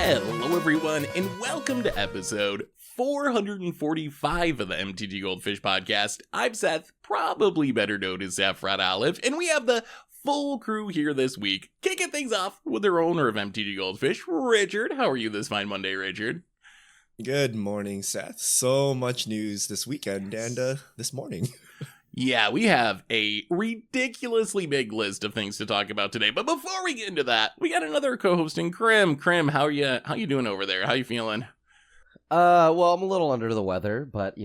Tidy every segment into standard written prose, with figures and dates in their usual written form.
Hello, everyone, and welcome to episode 445 of the MTG Goldfish podcast. I'm Seth, probably better known as Saffron Olive, and we have the full crew here this week, kicking things off with their owner of MTG Goldfish, Richard. How are you this fine Monday, Richard? Good morning, Seth. So much news this weekend and this morning. Yeah, we have a ridiculously big list of things to talk about today. But before we get into that, we got another co-hosting, Krim. Krim, how you doing over there? How you feeling? Well, I'm a little under the weather, but,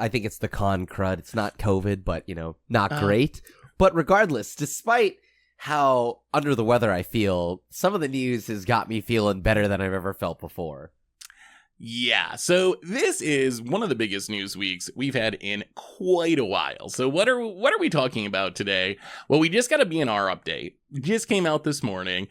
I think it's the con crud. It's not COVID, but, not great. But regardless, despite how under the weather I feel, some of the news has got me feeling better than I've ever felt before. Yeah, so this is one of the biggest news weeks we've had in quite a while. So what are we talking about today? Well, we just got a BNR update. Just came out this morning.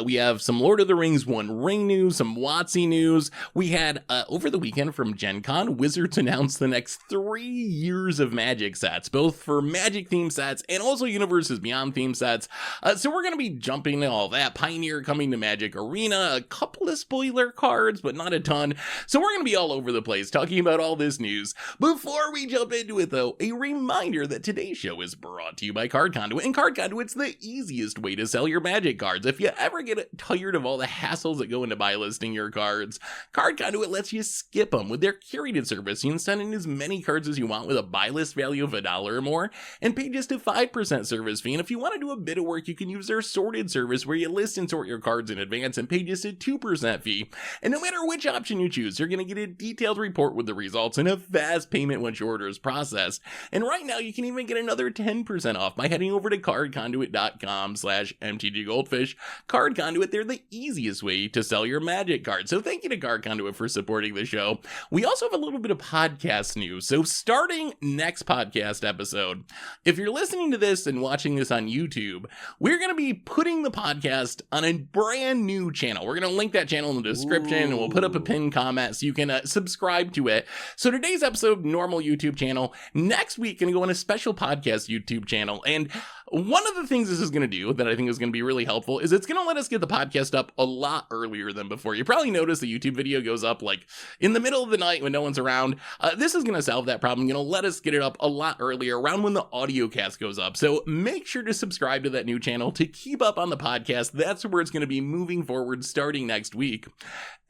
We have some Lord of the Rings One Ring news, some WotC news. We had, over the weekend from Gen Con, Wizards announced the next 3 years of Magic sets, both for Magic theme sets and also Universes Beyond theme sets. So we're going to be jumping into all that. Pioneer coming to Magic Arena, a couple of spoiler cards, but not a ton. So we're going to be all over the place talking about all this news. Before we jump into it, though, a reminder that today's show is brought to you by Card Conduit. And Card Conduit's the easiest way to sell your Magic cards. If you ever get tired of all the hassles that go into buy listing your cards, Card Conduit lets you skip them. With their curated service, you can send in as many cards as you want with a buy list value of $1 or more and pay just a 5% service fee. And if you want to do a bit of work, you can use their sorted service where you list and sort your cards in advance and pay just a 2% fee. And no matter which option you choose, you're going to get a detailed report with the results and a fast payment once your order is processed. And right now, you can even get another 10% off by heading over to cardconduit.com/MTG Goldfish. Card Conduit, they're the easiest way to sell your Magic cards. So thank you to Card Conduit for supporting the show. We also have a little bit of podcast news. So starting next podcast episode, if you're listening to this and watching this on YouTube, we're going to be putting the podcast on a brand new channel. We're going to link that channel in the description and we'll put up a pinned comment so you can subscribe to it. So today's episode, normal YouTube channel. Next week, going to go on a special podcast YouTube channel. And one of the things this is going to do that I think is going to be really helpful is it's going to let us get the podcast up a lot earlier than before. You probably noticed the YouTube video goes up like in the middle of the night when no one's around. This is going to solve that problem. Going to let us get it up a lot earlier, around when the audio cast goes up. So make sure to subscribe to that new channel to keep up on the podcast. That's where it's going to be moving forward starting next week.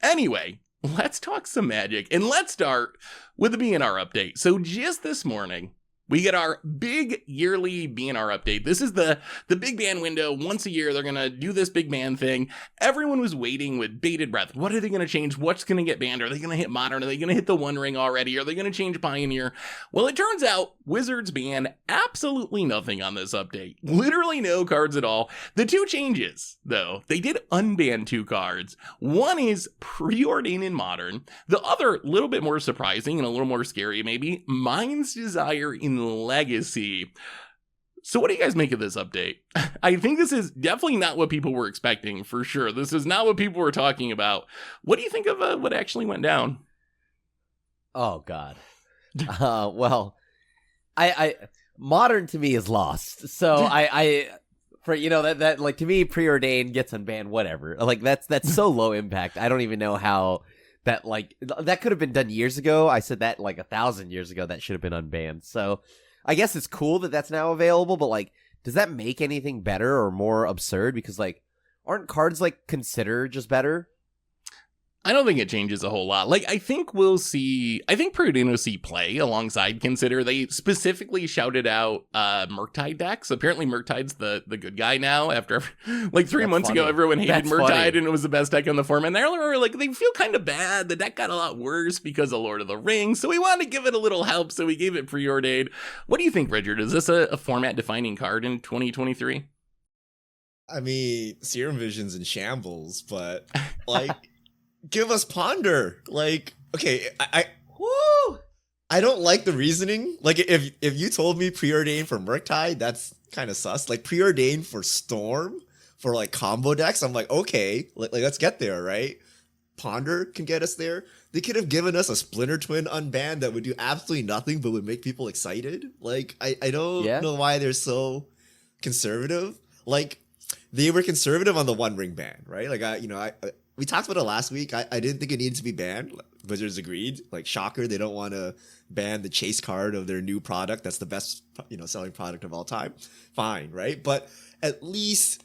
Anyway, let's talk some Magic, and let's start with the BNR update. So just this morning, we get our big yearly BNR update. This is the big ban window. Once a year, they're going to do this big ban thing. Everyone was waiting with bated breath. What are they going to change? What's going to get banned? Are they going to hit Modern? Are they going to hit the One Ring already? Are they going to change Pioneer? Well, it turns out Wizards ban absolutely nothing on this update. Literally no cards at all. The two changes, though, they did unban 2 cards. One is Preordain in Modern. The other, a little bit more surprising and a little more scary maybe, Mind's Desire in Legacy. So what do you guys make of this update? I think this is definitely not what people were expecting, for sure. This is not what people were talking about. What do you think of what actually went down? Oh, God. Well, I Modern to me is lost. So that like, to me, Preordain gets unbanned, whatever. Like, that's so low impact. I don't even know how that, like, that could have been done years ago. I said that like 1,000 years ago, that should have been unbanned. So I guess it's cool that that's now available, but like, does that make anything better or more absurd? Because like, aren't cards like considered just better? I don't think it changes a whole lot. Like, I think Preordain will see play alongside Consider. They specifically shouted out Murktide decks. Apparently Murktide's the good guy now. After like 3 months ago, everyone hated Murktide and it was the best deck on the format. And they're like, they feel kind of bad. The deck got a lot worse because of Lord of the Rings. So we wanted to give it a little help. So we gave it Preordain. What do you think, Richard? Is this a format defining card in 2023? I mean, Serum Vision's in shambles, but like... Give us Ponder. Like, okay, I don't like the reasoning. Like, if you told me Preordain for Murktide, that's kind of sus. Like, Preordain for Storm, for like combo decks, I'm like, okay, like let's get there, right? Ponder can get us there. They could have given us a Splinter Twin unbanned that would do absolutely nothing but would make people excited. Like, I don't know why they're so conservative. Like, they were conservative on the One Ring ban, right? Like, we talked about it last week. I didn't think it needed to be banned. Wizards agreed. Like, shocker, they don't want to ban the chase card of their new product. That's the best, selling product of all time. Fine, right? But at least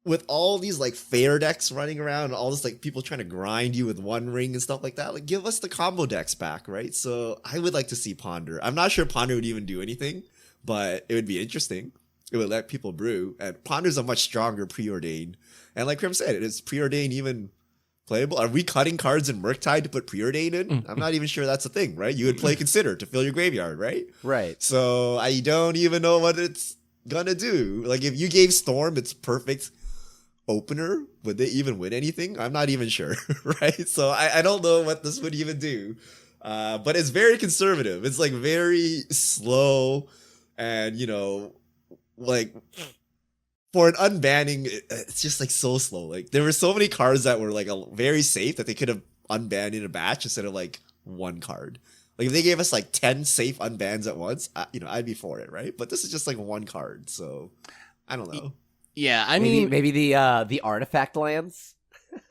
with all these like fair decks running around and all this like people trying to grind you with one ring and stuff like that, like give us the combo decks back, right? So I would like to see Ponder. I'm not sure Ponder would even do anything, but it would be interesting. It would let people brew, and Ponder's a much stronger preordained. And like Krim said, is preordained even playable? Are we cutting cards in Murktide to put preordained in? I'm not even sure that's a thing, right? You would play Consider to fill your graveyard, right? Right. So I don't even know what it's gonna do. Like if you gave Storm its perfect opener, would they even win anything? I'm not even sure, right? So I don't know what this would even do. But it's very conservative. It's like very slow, and like for an unbanning, it's just like so slow. Like there were so many cards that were like very safe that they could have unbanned in a batch instead of like one card. Like if they gave us like 10 safe unbans at once, I'd be for it, right? But this is just like one card, so I don't know. Yeah, I mean, maybe the artifact lands.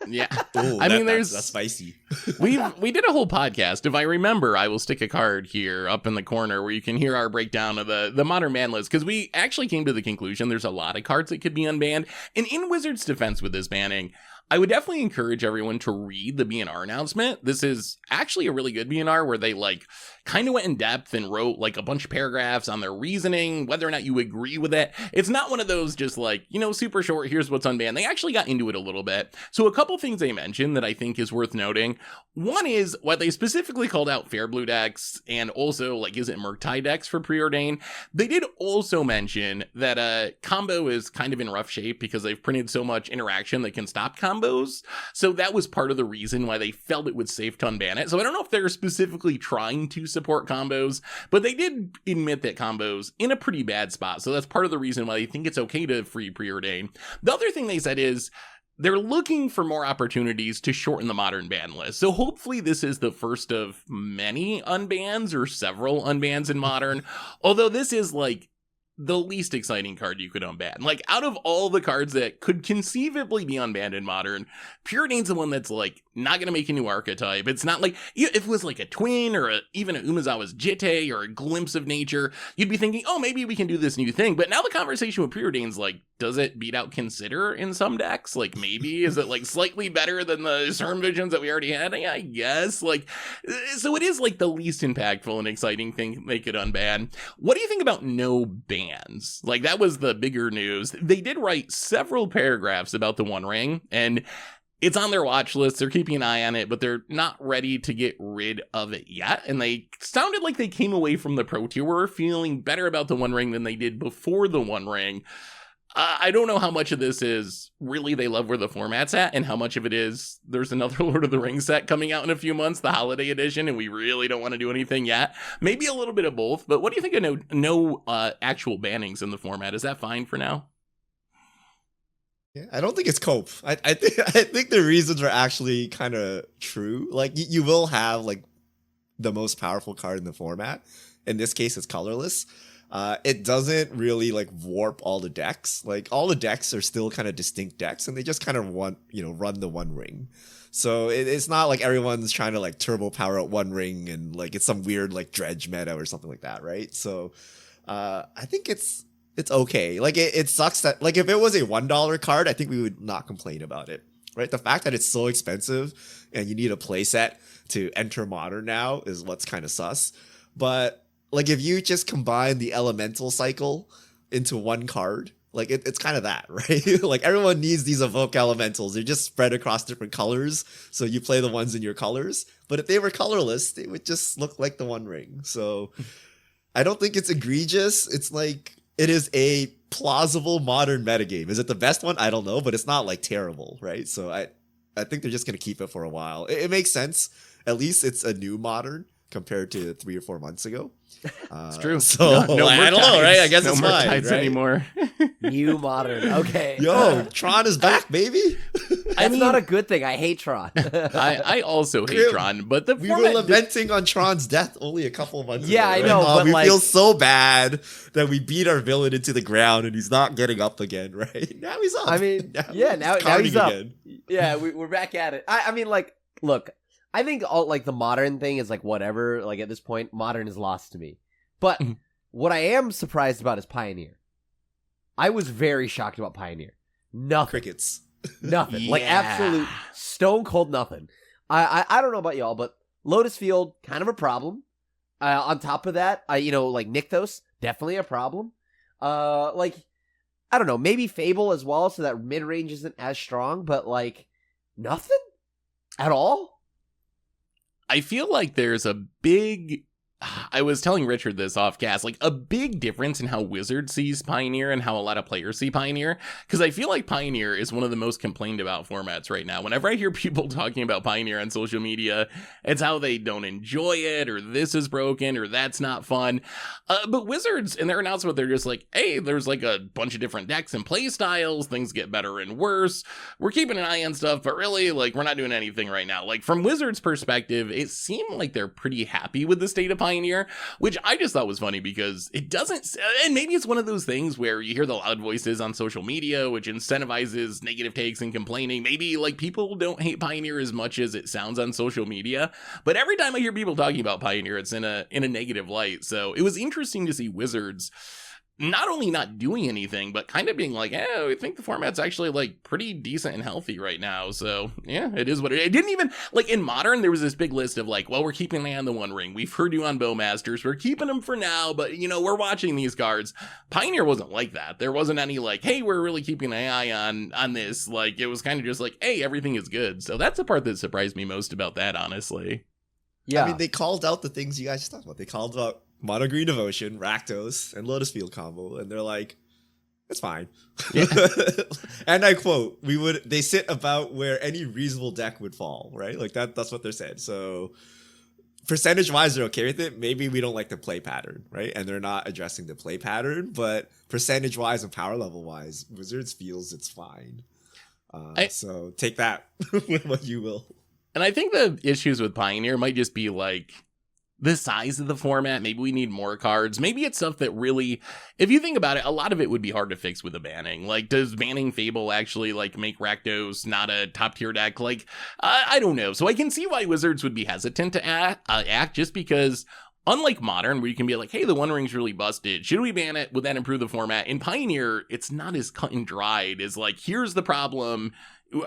Yeah, that's spicy. we did a whole podcast. If I remember, I will stick a card here up in the corner where you can hear our breakdown of the modern ban list, because we actually came to the conclusion there's a lot of cards that could be unbanned. And in Wizards' defense with this banning, I would definitely encourage everyone to read the BNR announcement. This is actually a really good BNR where they like kind of went in depth and wrote like a bunch of paragraphs on their reasoning, whether or not you agree with it. It's not one of those just like, super short, here's what's unbanned. They actually got into it a little bit. So a couple things they mentioned that I think is worth noting. One is what they specifically called out fair blue decks, and also like, is it Murktide decks for preordained? They did also mention that combo is kind of in rough shape because they've printed so much interaction that can stop combos. So that was part of the reason why they felt it was safe to unban it. So I don't know if they're specifically trying to support combos, but they did admit that combos in a pretty bad spot. So that's part of the reason why they think it's okay to free preordain. The other thing they said is they're looking for more opportunities to shorten the modern ban list. So hopefully this is the first of many unbans or several unbans in modern. Although this is like the least exciting card you could unban. Like out of all the cards that could conceivably be unbanned in modern, Preordain's the one that's like not going to make a new archetype. It's not like if it was like a twin or even a Umezawa's Jitte or a Glimpse of Nature, you'd be thinking, oh, maybe we can do this new thing. But now the conversation with Preordain's like, does it beat out Consider in some decks? Like maybe, is it like slightly better than the Cerm Visions that we already had? Yeah, I guess. Like, so it is like the least impactful and exciting thing they could unban. What do you think about no bans? Like that was the bigger news. They did write several paragraphs about the One Ring, and it's on their watch list. They're keeping an eye on it, but they're not ready to get rid of it yet. And they sounded like they came away from the Pro Tour feeling better about the One Ring than they did before the One Ring. I don't know how much of this is really they love where the format's at, and how much of it is there's another Lord of the Rings set coming out in a few months, the holiday edition, and we really don't want to do anything yet. Maybe a little bit of both, but what do you think of no actual bannings in the format? Is that fine for now? Yeah, I don't think it's cope. I think the reasons are actually kind of true. Like you will have like the most powerful card in the format. In this case, it's colorless. It doesn't really like warp all the decks. Like all the decks are still kind of distinct decks, and they just kind of run the One Ring. So it's not like everyone's trying to like turbo power out One Ring and like it's some weird like dredge meta or something like that, right? So I think it's okay. Like it sucks that like if it was a $1 card, I think we would not complain about it, right? The fact that it's so expensive and you need a playset to enter Modern now is what's kind of sus. But like if you just combine the elemental cycle into one card, like it's kind of that, right? Like everyone needs these evoke elementals. They're just spread across different colors, so you play the ones in your colors. But if they were colorless, they would just look like the One Ring. So I don't think it's egregious. It's like it is a plausible modern metagame. Is it the best one? I don't know, but it's not like terrible, right? So I think they're just gonna keep it for a while. It makes sense. At least it's a new modern compared to 3 or 4 months ago. It's true. So no I don't know, right? I guess no it's fine, Murktides right? anymore. New Modern. Okay. Yo, Tron is back, baby. That's not a good thing. I hate Tron. I also hate Grim, Tron, but the we format were lamenting on Tron's death only a couple of months ago. Yeah, I right? know, but we like- feel so bad that we beat our villain into the ground and he's not getting up again, right? Now he's up. I mean, now yeah, now carding he's up. again. Yeah, we're back at it. I mean, like, look, I think all like the modern thing is like whatever. Like at this point, modern is lost to me. But what I am surprised about is Pioneer. I was very shocked about Pioneer. Nothing. Crickets. Nothing. Yeah. Like absolute stone cold nothing. I don't know about y'all, but Lotus Field, kind of a problem. On top of that, like Nykthos, definitely a problem. Like, I don't know, maybe Fable as well, so that mid range isn't as strong, but like nothing at all. I feel like there's a big. I was telling Richard this off cast, like a big difference in how Wizard sees Pioneer and how a lot of players see Pioneer. Because I feel like Pioneer is one of the most complained about formats right now. Whenever I hear people talking about Pioneer on social media, it's how they don't enjoy it, or this is broken, or that's not fun. But Wizards, in their announcement, they're just like, hey, there's like a bunch of different decks and play styles. Things get better and worse. We're keeping an eye on stuff, but really, like, we're not doing anything right now. Like, from Wizards' perspective, it seemed like they're pretty happy with the state of Pioneer, which I just thought was funny because it doesn't, and maybe it's one of those things where you hear the loud voices on social media, which incentivizes negative takes and complaining. Maybe like people don't hate Pioneer as much as it sounds on social media, but every time I hear people talking about Pioneer, it's in a negative light. So it was interesting to see Wizards not only not doing anything, but kind of being like, I think the format's actually like pretty decent and healthy right now. So yeah, it is what it didn't even like in Modern. There was this big list of like, well, we're keeping an eye on the One Ring. We've heard you on Bowmasters. We're keeping them for now, but we're watching these cards. Pioneer wasn't like that. There wasn't any like, hey, we're really keeping an eye on this. Like it was kind of just like, hey, everything is good. So that's the part that surprised me most about that, honestly. Yeah. I mean, they called out the things you guys just talked about. They called out Mono Green Devotion, Rakdos, and Lotus Field combo, and they're like, it's fine. Yeah. And I quote, they sit about where any reasonable deck would fall, right? Like that's what they're saying. So percentage-wise, they're okay with it. Maybe we don't like the play pattern, right? And they're not addressing the play pattern, but percentage-wise and power level-wise, Wizards feels it's fine. So take that with what you will. And I think the issues with Pioneer might just be like the size of the format. Maybe we need more cards. Maybe it's stuff that really, if you think about it, a lot of it would be hard to fix with a banning. Like, does banning Fable actually like make Rakdos not a top tier deck? Like, I don't know. So I can see why Wizards would be hesitant to act just because unlike Modern, where you can be like, hey, the One Ring's really busted. Should we ban it? Would that improve the format? In Pioneer, it's not as cut and dried as like, here's the problem.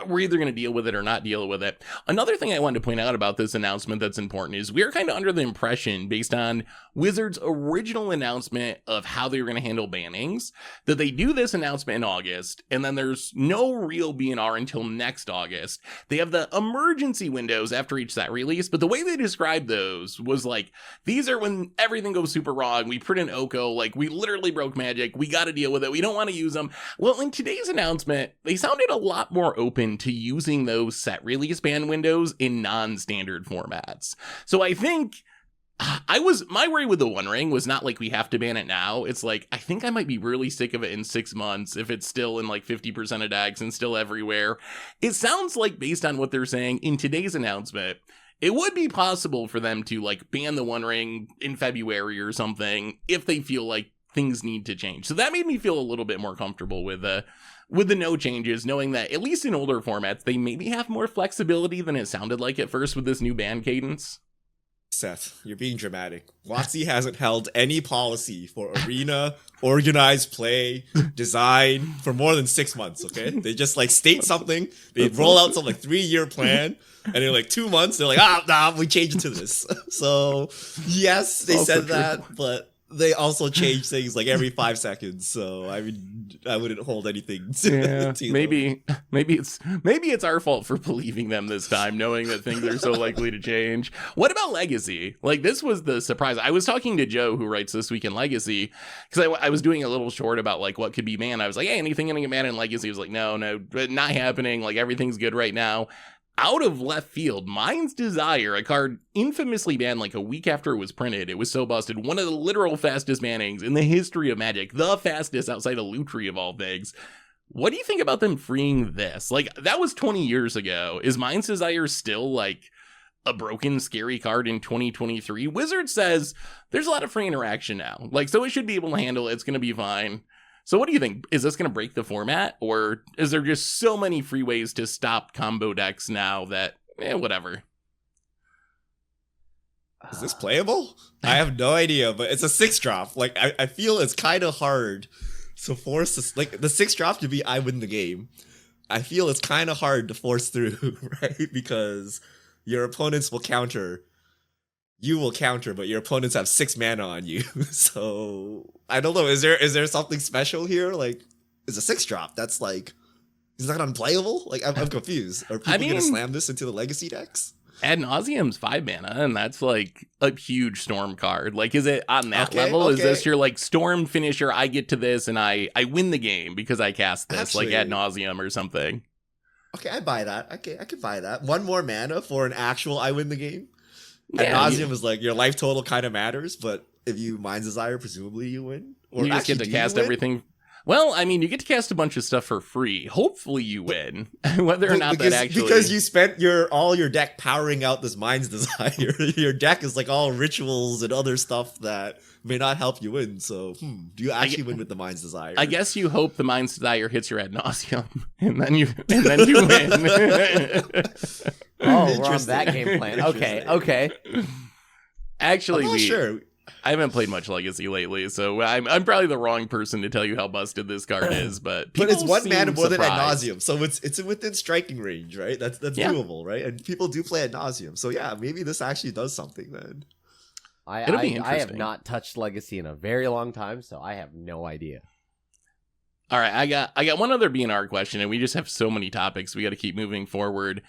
We're either going to deal with it or not deal with it. Another thing I wanted to point out about this announcement that's important is we're kind of under the impression, based on Wizards' original announcement of how they were going to handle bannings, that they do this announcement in August, and then there's no real BNR until next August. They have the emergency windows after each set release, but the way they described those was like, these are when everything goes super wrong. We print an Oko, like we literally broke Magic. We got to deal with it. We don't want to use them. Well, in today's announcement, they sounded a lot more open to using those set release ban windows in non-standard formats. So I think my worry with the One Ring was not like we have to ban it now. It's like, I think I might be really sick of it in 6 months if it's still in like 50% of decks and still everywhere. It sounds like, based on what they're saying in today's announcement, it would be possible for them to like ban the One Ring in February or something if they feel like things need to change. So that made me feel a little bit more comfortable with the no changes, knowing that at least in older formats, they maybe have more flexibility than it sounded like at first with this new ban cadence. Seth, you're being dramatic. WotC hasn't held any policy for arena, organized play, design for more than 6 months, okay? They just like state something, they roll out some like 3-year plan, and in like 2 months, they're like, we changed it to this. So yes, they said that, but they also change things like every 5 seconds. So I mean, I wouldn't hold anything to maybe it's our fault for believing them this time, knowing that things are so likely to change. What about Legacy? Like, this was the surprise. I was talking to Joe, who writes This Week in Legacy, because I was doing a little short about like what could be banned. I was like, hey, anything gonna get banned in Legacy? He was like, no, not happening. Like, everything's good right now. Out of left field, Mind's Desire, a card infamously banned like a week after it was printed. It was so busted. One of the literal fastest bannings in the history of Magic. The fastest outside of Lutri of all things. What do you think about them freeing this? Like, that was 20 years ago. Is Mind's Desire still like a broken, scary card in 2023? Wizard says there's a lot of free interaction now. Like, so it should be able to handle it. It's going to be fine. So what do you think? Is this going to break the format, or is there just so many free ways to stop combo decks now that, whatever? Is this playable? I have no idea, but it's a 6-drop. Like, I feel it's kind of hard to force this, like, the 6-drop to be I win the game. I feel it's kind of hard to force through, right? Because your opponents will counter. You will counter, but your opponents have 6 mana on you. So I don't know. Is there something special here? Like, is a 6-drop? That's like, is that unplayable? Like, I'm confused. Are people gonna slam this into the legacy decks? Ad Nauseam's 5 mana, and that's like a huge Storm card. Like, is it on that level? Okay. Is this your like Storm finisher? I get to this and I win the game because I cast this. Actually, like Ad Nauseam or something. Okay, I buy that. Okay, I could buy that. 1 more mana for an actual I win the game. Yeah, Ad Nauseam is like your life total kind of matters, but if you Mind's Desire, presumably you win. Or you just get to cast everything. Well, I mean, you get to cast a bunch of stuff for free. Hopefully you win. Whether or not that actually... Because you spent all your deck powering out this Mind's Desire. Your deck is like all rituals and other stuff that may not help you win. So, do you actually win with the Mind's Desire? I guess you hope the Mind's Desire hits your Ad Nauseam, and then you win. Oh, we're on that game plan. Okay. Actually, I'm not sure. I haven't played much Legacy lately, so I'm probably the wrong person to tell you how busted this card is. But it's 1 mana more than Ad Nauseam, so it's within striking range, right? That's doable, right? And people do play Ad Nauseam, so yeah, maybe this actually does something then. I have not touched Legacy in a very long time, so I have no idea. All right, I got one other BNR question, and we just have so many topics. We got to keep moving forward.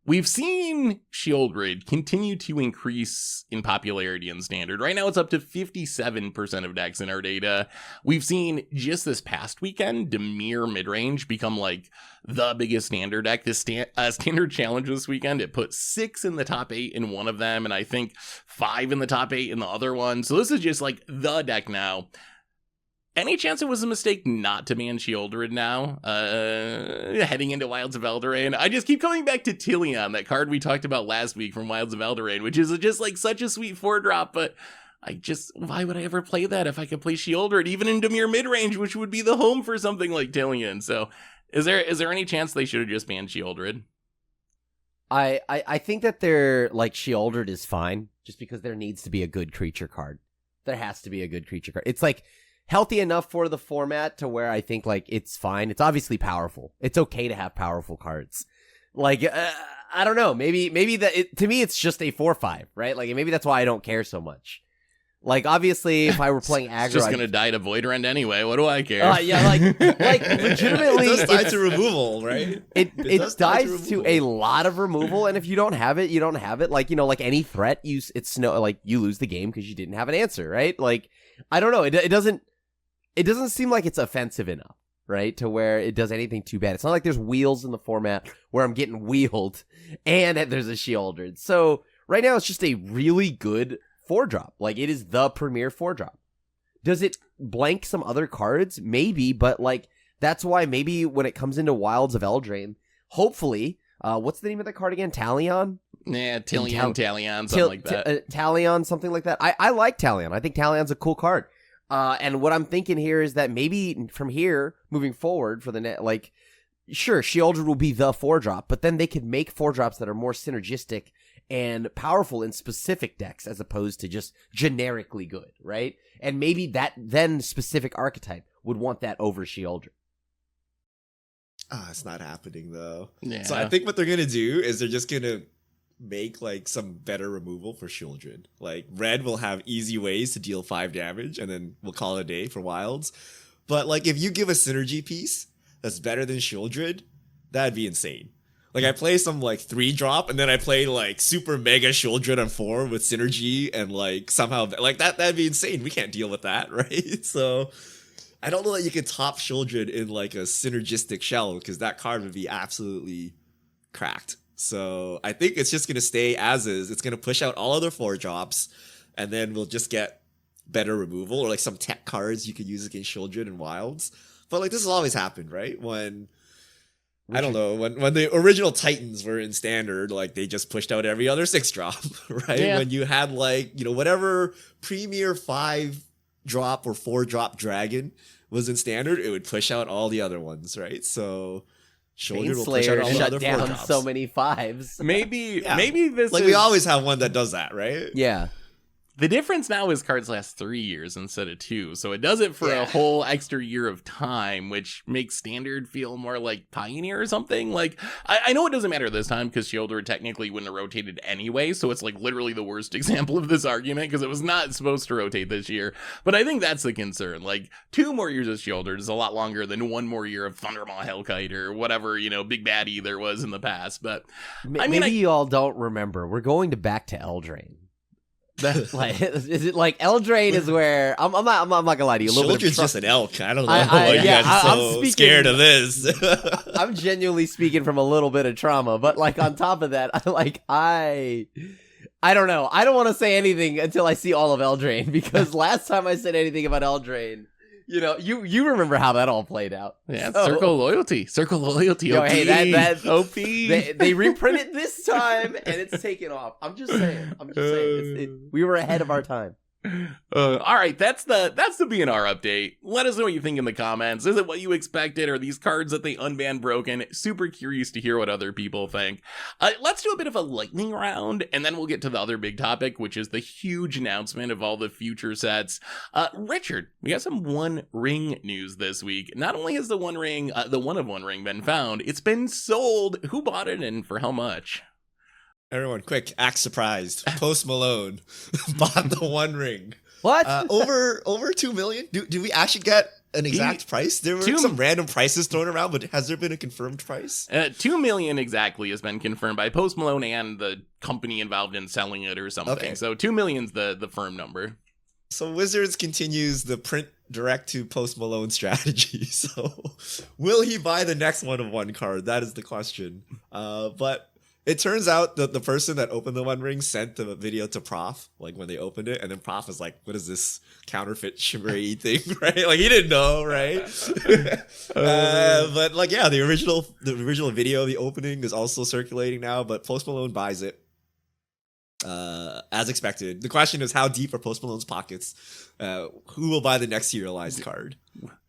We've seen Shieldred continue to increase in popularity in Standard. Right now, it's up to 57% of decks in our data. We've seen just this past weekend, Dimir Midrange become like the biggest Standard deck. This Standard Challenge this weekend, it put 6 in the top 8 in one of them, and I think 5 in the top 8 in the other one. So this is just like the deck now. Any chance it was a mistake not to ban Shieldred now, heading into Wilds of Eldraine? I just keep coming back to Tillion, that card we talked about last week from Wilds of Eldraine, which is just like such a sweet 4-drop, but why would I ever play that if I could play Shieldred, even in Dimir Midrange, which would be the home for something like Tillion? So is there any chance they should have just banned Shieldred? I think that they're like Shieldred is fine, just because there needs to be a good creature card. There has to be a good creature card. It's like healthy enough for the format to where I think like it's fine. It's obviously powerful. It's okay to have powerful cards. Like I don't know. Maybe to me it's just a 4/5, right? Like maybe that's why I don't care so much. Like obviously, if I were playing aggro, it's just gonna die to Void Rend anyway. What do I care? Yeah, like legitimately, it does die to removal, right? It dies to a lot of removal, and if you don't have it, you don't have it. Like like any threat, you lose the game because you didn't have an answer, right? Like I don't know. It doesn't seem like it's offensive enough, right, to where it does anything too bad. It's not like there's wheels in the format where I'm getting wheeled and there's a Shieldred. So right now it's just a really good 4-drop. Like it is the premier 4-drop. Does it blank some other cards? Maybe, but like that's why maybe when it comes into Wilds of Eldraine, hopefully, what's the name of that card again? Talion? Yeah, Talion, something like that. Talion, something like that. I like Talion. I think Talion's a cool card. And what I'm thinking here is that maybe from here, moving forward for the net, like, sure, Shieldred will be the 4-drop, but then they could make 4-drops that are more synergistic and powerful in specific decks as opposed to just generically good, right? And maybe that then specific archetype would want that over Shieldred. It's not happening though. Yeah. So I think what they're gonna do is they're just gonna make like some better removal for Shieldred. Like red will have easy ways to deal 5 damage and then we'll call it a day for wilds. But like if you give a synergy piece that's better than Shieldred, that'd be insane. Like I play some like 3-drop and then I play like super mega Shieldred on 4 with synergy and like somehow like that'd be insane. We can't deal with that, right? So I don't know that you could top Shieldred in like a synergistic shell because that card would be absolutely cracked. So I think it's just going to stay as is. It's going to push out all other 4-drops, and then we'll just get better removal or like some tech cards you could use against Shieldred and Wilds. But like this has always happened, right? When I don't know, when the original Titans were in Standard, like they just pushed out every other 6-drop, right? Yeah. When you had like, whatever premier 5 drop or 4-drop dragon was in standard, it would push out all the other ones, right? So shoulder will push out all the shut other down 4-drops. so many 5s. Maybe Yeah. maybe this Like is, we always have one that does that, right? Yeah. the difference now is cards last 3 years instead of 2, so it does it for Yeah. a whole extra year of time, which makes standard feel more like Pioneer or something. Like, I know it doesn't matter this time because Shielder technically wouldn't have rotated anyway, so it's like literally the worst example of this argument because it was not supposed to rotate this year. But I think that's the concern. Like, 2 more years of Shielder is a lot longer than 1 more year of Thundermaw Hellkite or whatever, big baddie there was in the past. But I mean, maybe you all don't remember. We're going back to Eldraine. Like, is it like Eldraine is where I'm not gonna lie to you. A little bit Children's of just an elk. I don't know I- why you yeah, guys are I'm so speaking- scared of this. I'm genuinely speaking from a little bit of trauma, but like on top of that, I don't know. I don't want to say anything until I see all of Eldraine because last time I said anything about Eldraine, you remember how that all played out. yeah, So- Circle Loyalty. Yo, OP. hey, that OP. they reprint it this time and it's taken off. I'm just saying. We were ahead of our time. All right, that's the BNR update. Let us know what you think in the comments. Is it what you expected? Are these cards that they unbanned broken? Super curious to hear what other people think. Let's do a bit of a lightning round, and then we'll get to the other big topic, which is the huge announcement of all the future sets. Richard, we got some One Ring news this week. Not only has the One of One Ring been found, it's been sold. Who bought it and for how much? Everyone, quick, act surprised. Post Malone bought the One Ring. What? Over 2 million? Do we actually get an exact price? There were some random prices thrown around, but has there been a confirmed price? 2 million exactly has been confirmed by Post Malone and the company involved in selling it or something. Okay. So 2 million's the firm number. So Wizards continues the print direct to Post Malone strategy. So will he buy the next one of one card? That is the question. But it turns out that the person that opened the One Ring sent the video to Prof, like when they opened it, and then Prof was like, "What is this counterfeit shimmery thing?" Right? Like he didn't know, right? But like, yeah, the original video, the opening is also circulating now. But Post Malone buys it as expected. The question is, how deep are Post Malone's pockets? Who will buy the next serialized card?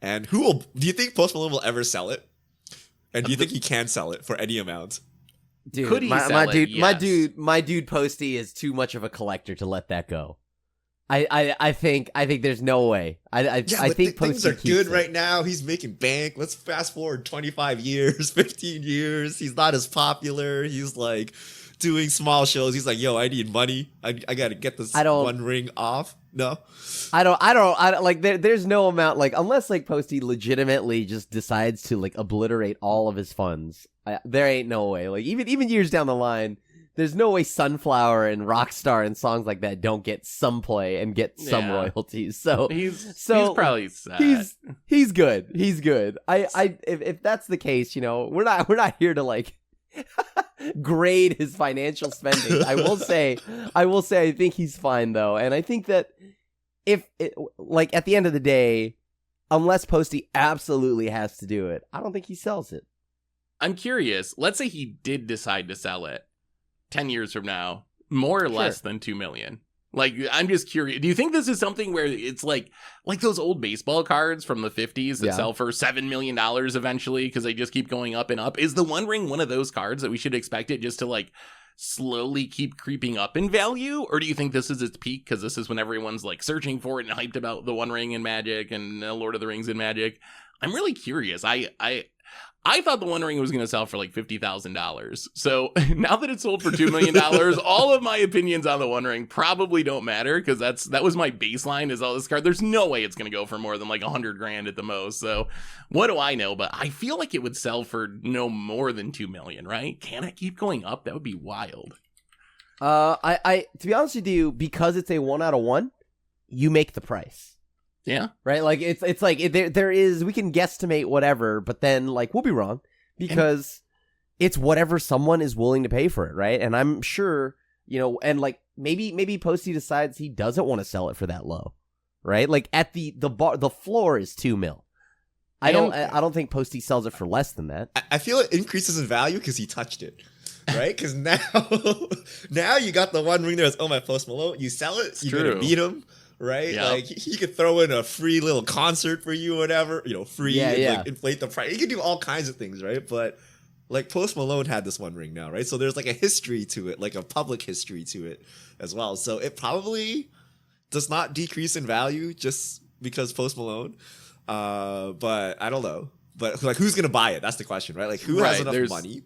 And do you think Post Malone will ever sell it? And do you think he can sell it for any amount? Dude, Could he my sell dude, it? my dude Posty is too much of a collector to let that go. I think there's no way. I think things Posty are keeps good it. right now. He's making bank. Let's fast forward 25 years, 15 years. He's not as popular. He's like doing small shows. He's like, yo, I need money. I got to get this One Ring off. No, I don't like there's no amount like unless like Posty legitimately just decides to like obliterate all of his funds. There ain't no way. Like even years down the line, there's no way Sunflower and Rockstar and songs like that don't get some play and get some royalties. So he's probably sad. He's good. He's good. If that's the case, we're not here to like grade his financial spending. I will say I think he's fine though, and I think that like at the end of the day, unless Posty absolutely has to do it, I don't think he sells it. I'm curious. Let's say he did decide to sell it 10 years from now, more or less than 2 million. Like, I'm just curious. Do you think this is something where it's like those old baseball cards from the 50s that sell for $7 million eventually because they just keep going up and up? Is the One Ring one of those cards that we should expect it just to like slowly keep creeping up in value? Or do you think this is its peak because this is when everyone's like searching for it and hyped about the One Ring in Magic and Lord of the Rings in Magic? I'm really curious. I thought the One Ring was going to sell for like $50,000. So now that it's sold for $2 million, all of my opinions on the One Ring probably don't matter because that was my baseline is all this card. There's no way it's going to go for more than like $100,000 at the most. So what do I know? But I feel like it would sell for no more than 2 million, right? Can it keep going up? That would be wild. I to be honest with you, because it's a 1 out of 1, you make the price. Yeah. Right? Like it's like there is, we can guesstimate whatever, but then like we'll be wrong because it's whatever someone is willing to pay for it, right? And I'm sure, and like maybe Posty decides he doesn't want to sell it for that low. Right? Like at the floor is 2 mil. I don't think Posty sells it for less than that. I feel it increases in value because he touched it. Right? Because now you got the One Ring there. It's, oh, my Post Malone. You sell it, you're going to beat him. right? Yeah. Like he could throw in a free little concert for you or whatever, free and like inflate the price. He could do all kinds of things, right? But like Post Malone had this one ring now, right? So there's like a history to it, like a public history to it as well. So it probably does not decrease in value just because Post Malone. But I don't know. But like, who's gonna buy it? That's the question, right? Like, who has enough money?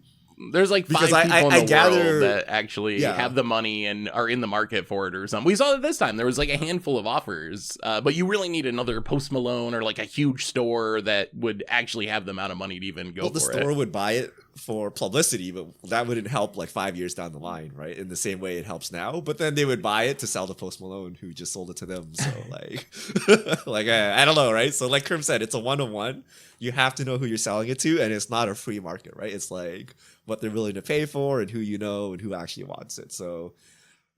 There's like Because 5 people in the gather, world that actually have the money and are in the market for it or something. We saw it this time. There was like a handful of offers, but you really need another Post Malone or like a huge store that would actually have the amount of money to even go for it. The store would buy it for publicity, but that wouldn't help like 5 years down the line, right? In the same way it helps now. But then they would buy it to sell to Post Malone, who just sold it to them. So like, like I don't know, right? So like Kerm said, it's a 1-to-1. You have to know who you're selling it to, and it's not a free market, right? It's like what they're willing to pay for and who you know and who actually wants it. So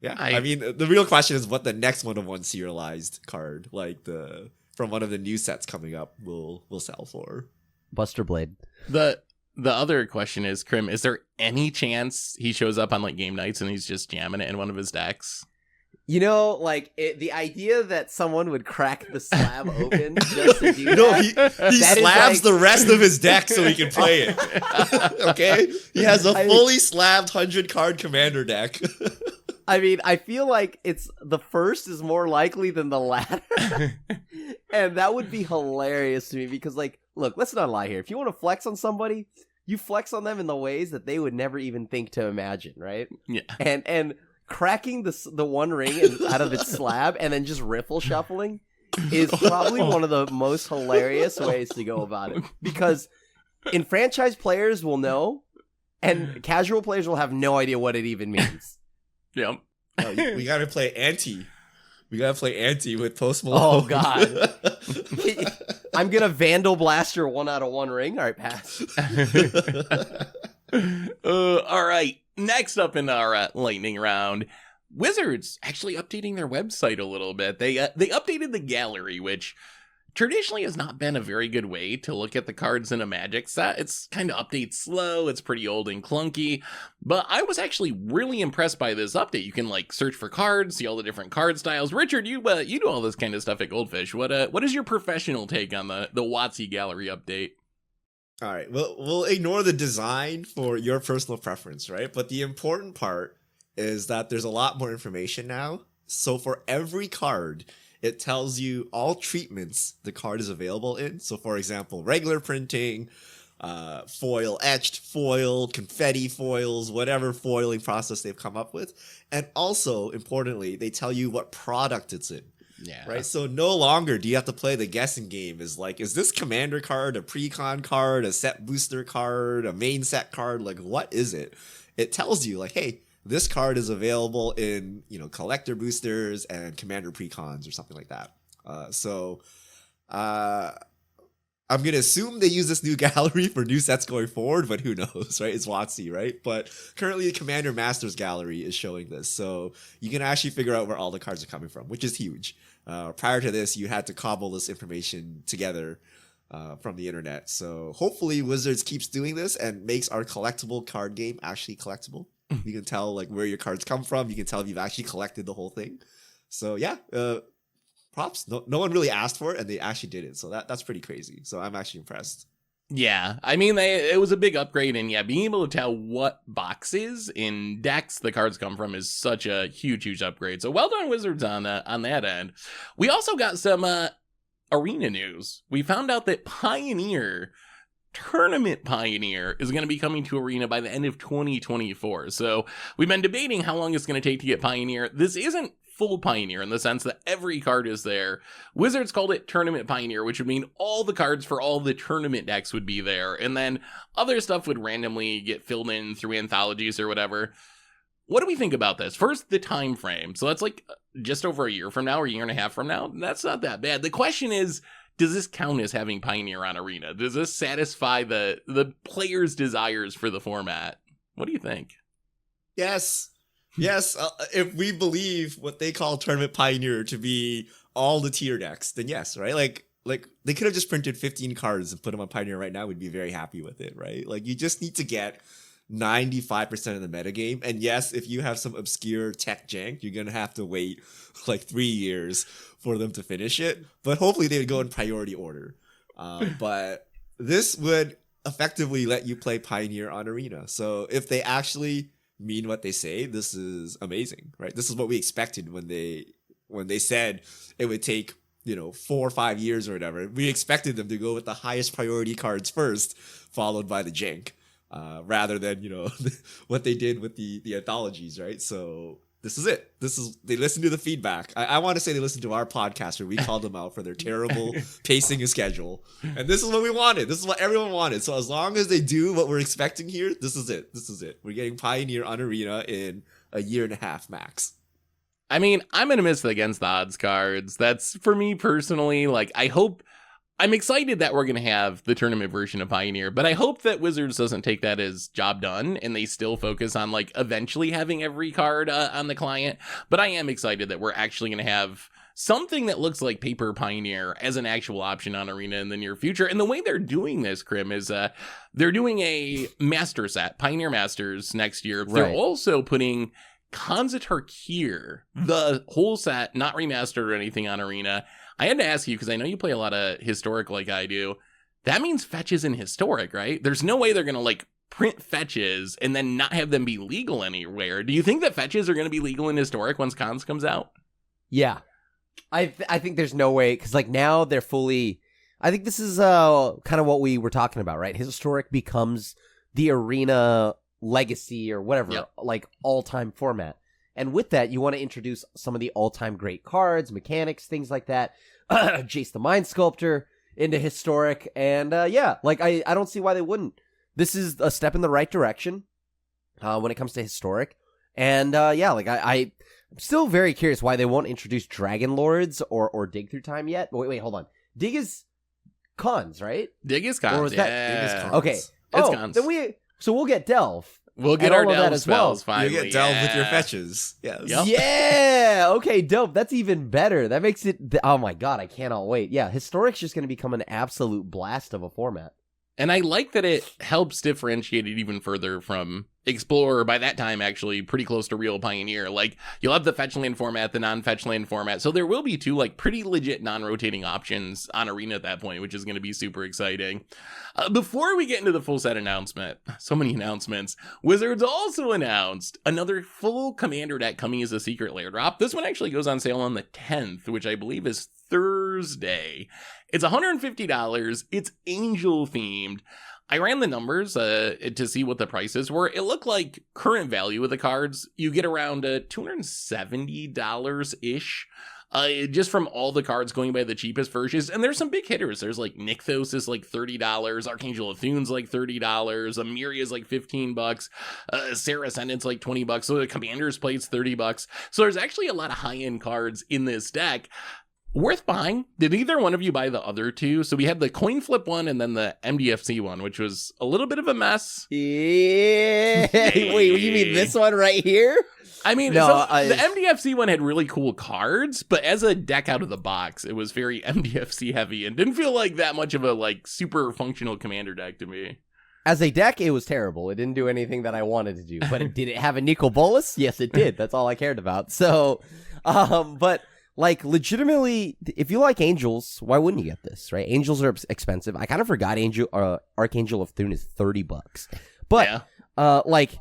yeah, I mean, the real question is what the next 1-to-1 serialized card, like from one of the new sets coming up, will sell for. Buster Blade. The other question is, Krim, is there any chance he shows up on like game nights and he's just jamming it in one of his decks? Like the idea that someone would crack the slab open just to do he slabs the rest of his deck so he can play it. Okay? He has a fully slabbed 100-card commander deck. I mean, I feel like it's the first is more likely than the latter. And that would be hilarious to me because, like, look, let's not lie here. If you want to flex on somebody, you flex on them in the ways that they would never even think to imagine, right? Yeah. And cracking the one ring out of its slab and then just riffle shuffling is probably one of the most hilarious ways to go about it. Because franchise players will know, and casual players will have no idea what it even means. Yep. We gotta play ante. We gotta play ante with Post Malone. Oh God! I'm gonna Vandal Blast your 1-out-of-1 ring. All right, pass. All right. Next up in our lightning round, Wizards actually updating their website a little bit. They updated the gallery, which traditionally has not been a very good way to look at the cards in a Magic set. It's kind of updates slow. It's pretty old and clunky. But I was actually really impressed by this update. You can like search for cards, see all the different card styles. Richard, you do all this kind of stuff at Goldfish. What is your professional take on the WotC gallery update? All right, we'll ignore the design for your personal preference, right? But the important part is that there's a lot more information now. So for every card, it tells you all treatments the card is available in. So for example, regular printing, foil etched, foil, confetti foils, whatever foiling process they've come up with. And also, importantly, they tell you what product it's in. Yeah. Right. So no longer do you have to play the guessing game. Is this commander card a pre-con card, a set booster card, a main set card? Like, what is it? It tells you like, hey, this card is available in, collector boosters and commander pre-cons or something like that. I'm going to assume they use this new gallery for new sets going forward, but who knows, right? It's WotC, right? But currently the Commander Masters gallery is showing this. So you can actually figure out where all the cards are coming from, which is huge. Prior to this, you had to cobble this information together from the internet. So hopefully Wizards keeps doing this and makes our collectible card game actually collectible. You can tell like where your cards come from. You can tell if you've actually collected the whole thing. So yeah, props. No one really asked for it, and they actually did it. So that's pretty crazy. So I'm actually impressed. Yeah, I mean, it was a big upgrade, and yeah, being able to tell what boxes in decks the cards come from is such a huge upgrade. So well done, Wizards, on that end. We also got some arena news. We found out that Tournament Pioneer is going to be coming to Arena by the end of 2024. So we've been debating how long it's going to take to get Pioneer. This isn't full Pioneer in the sense that every card is there. Wizards called it Tournament Pioneer, which would mean all the cards for all the tournament decks would be there, and then other stuff would randomly get filled in through anthologies or whatever. What do we think about this? First, the time frame. So that's like just over a year from now or a year and a half from now. That's not that bad. The question is, does this count as having Pioneer on Arena? Does this satisfy the players' desires for the format? What do you think? Yes. If we believe what they call Tournament Pioneer to be all the tier decks, then yes, right? Like they could have just printed 15 cards and put them on Pioneer right now. We'd be very happy with it, right? Like you just need to get 95% of the metagame. And yes, if you have some obscure tech jank, you're going to have to wait like 3 years for them to finish it. But hopefully they would go in priority order. But this would effectively let you play Pioneer on Arena. So if they actually mean what they say, this is amazing, right? This is what we expected when they said it would take 4 or 5 years or whatever. We expected them to go with the highest priority cards first, followed by the jank, rather than what they did with the anthologies, right? So this is it. They listened to the feedback. I want to say they listened to our podcast where we called them out for their terrible pacing and schedule, and this is what we wanted. This is what everyone wanted. So as long as they do what we're expecting here, this is it. This is it. We're getting Pioneer on Arena in a year and a half max. I mean, I'm going to miss the Against the Odds cards. That's, for me personally, like, I'm excited that we're going to have the tournament version of Pioneer, but I hope that Wizards doesn't take that as job done and they still focus on, like, eventually having every card on the client. But I am excited that we're actually going to have something that looks like paper Pioneer as an actual option on Arena in the near future. And the way they're doing this, Krim, is they're doing a master set, Pioneer Masters, next year. Right. They're also putting Khans Tarkir, the whole set, not remastered or anything, on Arena. I had to ask you, because I know you play a lot of Historic like I do. That means fetches in Historic, right? There's no way they're going to, like, print fetches and then not have them be legal anywhere. Do you think that fetches are going to be legal in Historic once Khans comes out? Yeah. I think there's no way, because, like, now they're fully... I think this is kind of what we were talking about, right? Historic becomes the Arena legacy or whatever, yep, like all-time format. And with that, you want to introduce some of the all-time great cards, mechanics, things like that. Jace the Mind Sculptor into Historic. And yeah, like I don't see why they wouldn't. This is a step in the right direction when it comes to Historic. And yeah, like I'm still very curious why they won't introduce Dragon Lords or Dig Through Time yet. But wait, hold on. Dig is Khans, right? Dig is Khans, Or was yeah. that- Dig is Khans. Okay. It's Oh, Khans. then we'll get Delve. We'll get and our all of that Delve as well. spells finally. You get Delve with your yeah. fetches. Yes. Yep. Yeah. Okay, dope. That's even better. That makes it... Oh my god, I cannot wait. Yeah, Historic's just going to become an absolute blast of a format. And I like that it helps differentiate it even further from Explorer, by that time actually pretty close to real Pioneer. Like, you'll have the fetch land format, the non-fetch land format, so there will be two, like, pretty legit non-rotating options on Arena at that point, which is going to be super exciting. Before we get into the full set announcement, so many announcements, Wizards also announced another full Commander deck coming as a secret lair drop. This one actually goes on sale on the 10th, which I believe is Thursday. It's $150. It's Angel themed. I ran the numbers to see what the prices were. It looked like current value of the cards, you get around $270-ish. Just from all the cards going by the cheapest versions. And there's some big hitters. There's like Nykthos is like $30. Archangel of Thune's like $30. Amiria is like $15. Sarah Ascendant's like $20. So the Commander's Plate's $30. So there's actually a lot of high-end cards in this deck. Worth buying. Did either one of you buy the other two? So we had the coin flip one and then the MDFC one, which was a little bit of a mess. Yeah. Wait, you mean this one right here? I mean, No, the MDFC one had really cool cards, but as a deck out of the box, it was very MDFC heavy and didn't feel like that much of a like super functional Commander deck to me. As a deck, it was terrible. It didn't do anything that I wanted to do. But did it have a Nicol Bolas? Yes, it did. That's all I cared about. So, but... like, legitimately, if you like Angels, why wouldn't you get this, right? Angels are expensive. I kind of forgot Archangel of Thune is $30. But, Yeah. like,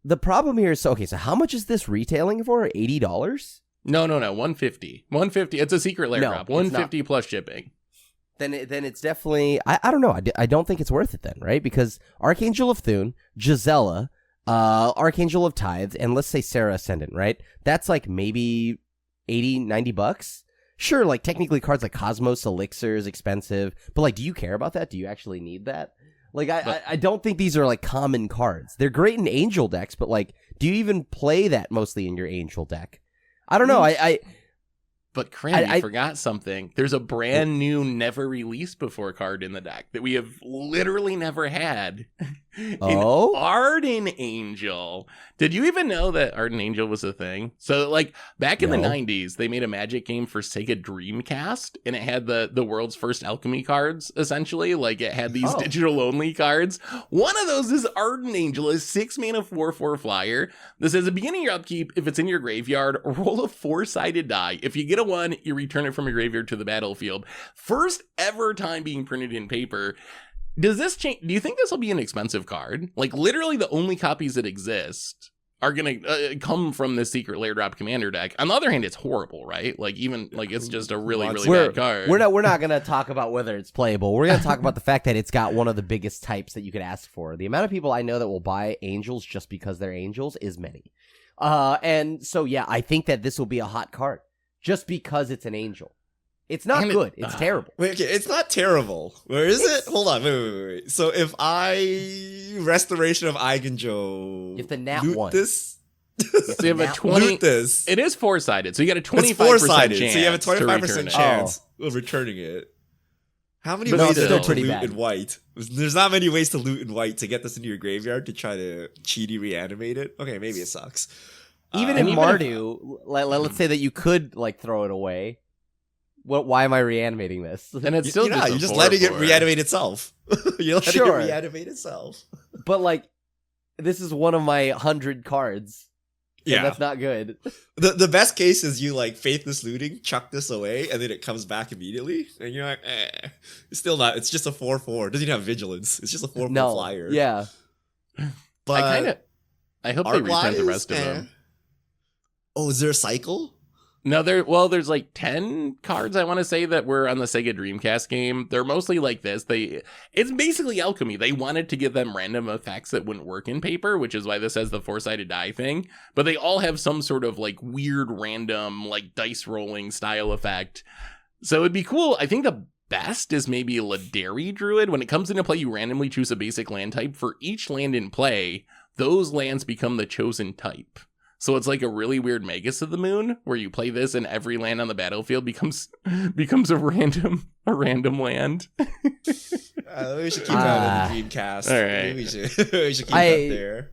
the problem here is, so how much is this retailing for? $80? No, $150. $150. It's a secret lair No, drop. it's not. $150 plus shipping. Then it's definitely, I don't know. I don't think it's worth it then, right? Because Archangel of Thune, Gisela, Archangel of Tithes, and let's say Sarah Ascendant, right? That's like maybe $80-$90. Sure, like technically cards like Cosmos Elixir is expensive, but like, do you care about that? Do you actually need that? Like, I don't think these are like common cards. They're great in Angel decks, but like, do you even play that mostly in your Angel deck? I don't know. But Krim, you forgot something. There's a brand new, never released before card in the deck that we have literally never had. Oh? An Arden Angel. Did you even know that Arden Angel was a thing? So, like, back in the 90s, they made a Magic game for Sega Dreamcast, and it had the world's first alchemy cards, essentially. Like, it had these digital-only cards. One of those is Arden Angel, a 6-mana 4/4 flyer. This says, at the beginning of your upkeep, if it's in your graveyard, roll a 4-sided die. If you get a 1, you return it from your graveyard to the battlefield. First ever time being printed in paper. Does this change? Do you think this will be an expensive card? Like, literally the only copies that exist are going to come from this Secret Lair Drop Commander deck. On the other hand, it's horrible, right? Like, even, like, it's just a really, really bad card. We're not going to talk about whether it's playable. We're going to talk about the fact that it's got one of the biggest types that you could ask for. The amount of people I know that will buy Angels just because they're Angels is many. And so, yeah, I think that this will be a hot card just because it's an Angel. It's not good. It's terrible. Wait, okay, it's not terrible. Where is it? Hold on. Wait. So if I Restoration of Eigenjo, if the nat loot one, this, so you have a 20. Loot this. It is 4-sided, so you got a 25% it's 4-sided, chance. so you have a 25% chance of returning it. How many ways to loot in white? There's not many ways to loot in white to get this into your graveyard to try to cheaty reanimate it. Okay, maybe it sucks. Even in Mardu, let's say that you could like throw it away. Why am I reanimating this? And it's still you're just letting it reanimate itself. You're letting it reanimate itself. But like, this is one of my 100 cards. Yeah, that's not good. The best case is you like faithless looting, chuck this away, and then it comes back immediately, and you're like, it's still not. It's just a 4/4. It doesn't even have vigilance. It's just a 4/4 flyer. Yeah. But I hope they reprint the rest of them. Oh, is there a cycle? No, there's like 10 cards I want to say that were on the Sega Dreamcast game. They're mostly like this. It's basically alchemy. They wanted to give them random effects that wouldn't work in paper, which is why this has the 4-sided die thing. But they all have some sort of like weird random like dice rolling style effect. So it'd be cool. I think the best is maybe a Ladari Druid. When it comes into play, you randomly choose a basic land type. For each land in play, those lands become the chosen type. So it's like a really weird Magus of the Moon, where you play this and every land on the battlefield becomes a random land. We should keep that in the Dreamcast. All right. We should keep that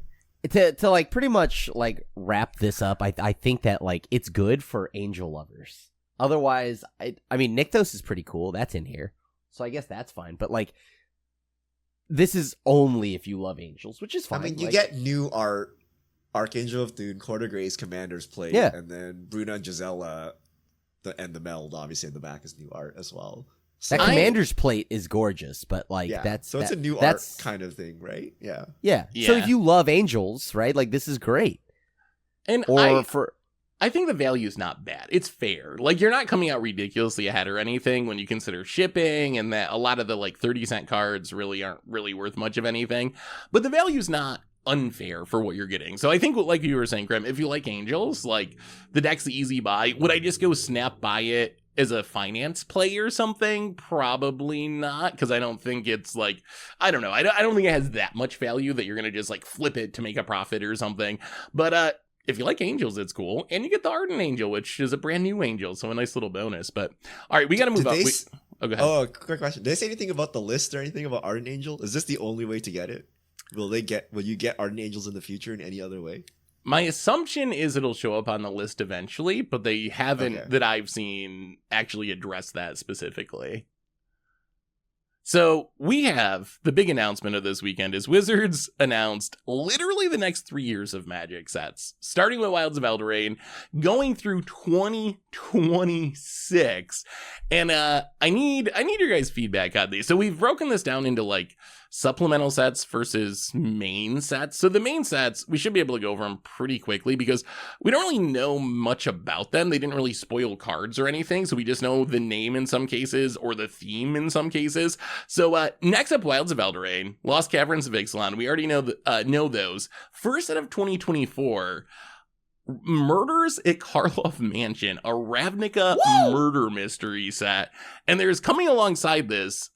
there. To like pretty much like wrap this up, I think that like it's good for Angel lovers. Otherwise, I mean Nykthos is pretty cool. That's in here, so I guess that's fine. But like, this is only if you love Angels, which is fine. I mean, you get new art. Archangel of Thune, Quarter Gray's Commander's Plate, and then Bruna and Gisela, and the Meld, obviously, in the back is new art as well. So that Commander's Plate is gorgeous, but like it's a new art kind of thing, right? Yeah. So if you love Angels, right, like this is great. And I think the value's not bad. It's fair. Like, you're not coming out ridiculously ahead or anything when you consider shipping, and that a lot of the like 30-cent cards really aren't really worth much of anything. But the value's not unfair for what you're getting. So I think, like you were saying, Grim, if you like Angels, like the deck's the easy buy. Would I just go snap buy it as a finance play or something? Probably not, because I don't think it's like, I don't know. I don't think it has that much value that you're going to just like flip it to make a profit or something. But if you like Angels, it's cool. And you get the Arden Angel, which is a brand new Angel. So a nice little bonus. But all right, we got to move up. Go ahead. Oh, quick question. Did they say anything about the list or anything about Arden Angel? Is this the only way to get it? Will you get Arden Angels in the future in any other way? My assumption is it'll show up on the list eventually, but they haven't, that I've seen, actually address that specifically. So we have the big announcement of this weekend is Wizards announced literally the next 3 years of Magic sets, starting with Wilds of Eldraine, going through 2026. And I need your guys' feedback on these. So we've broken this down into like supplemental sets versus main sets. So the main sets, we should be able to go over them pretty quickly because we don't really know much about them. They didn't really spoil cards or anything. So we just know the name in some cases or the theme in some cases. So next up, Wilds of Eldraine, Lost Caverns of Ixalan. We already know those. First set of 2024, Murders at Karlov Mansion, a Ravnica murder mystery set. And there's coming alongside this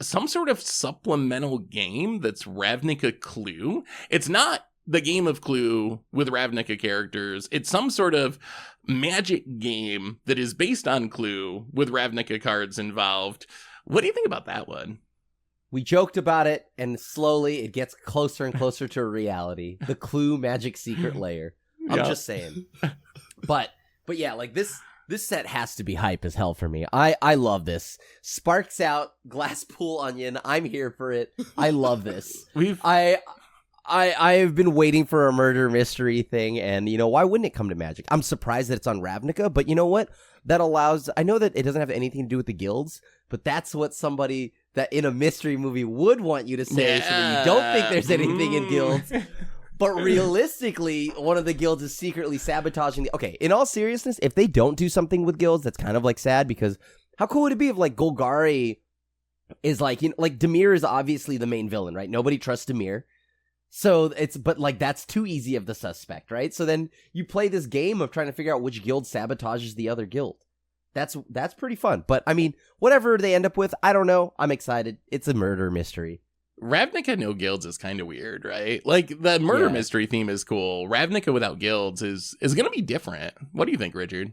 some sort of supplemental game that's Ravnica Clue. It's not the game of Clue with Ravnica characters. It's some sort of magic game that is based on Clue with Ravnica cards involved. What do you think about that one? We joked about it, and slowly it gets closer and closer to reality. The Clue Magic Secret Lair. I'm just saying. But yeah, like this set has to be hype as hell for me. I love this. Sparks out, glass pool onion. I'm here for it. I love this. I've been waiting for a murder mystery thing, and why wouldn't it come to Magic? I'm surprised that it's on Ravnica, but you know what? That allows. I know that it doesn't have anything to do with the guilds, but that's what somebody that in a mystery movie would want you to say, so that you don't think there's anything in guilds. But realistically, one of the guilds is secretly sabotaging the... Okay, in all seriousness, if they don't do something with guilds, that's kind of like sad, because how cool would it be if like Golgari is like, like Dimir is obviously the main villain, right? Nobody trusts Dimir. So but like that's too easy of the suspect, right? So then you play this game of trying to figure out which guild sabotages the other guild. That's pretty fun. But I mean, whatever they end up with, I don't know. I'm excited. It's a murder mystery. Ravnica no guilds is kind of weird, right? Like the murder mystery theme is cool. Ravnica without guilds is going to be different. What do you think, Richard?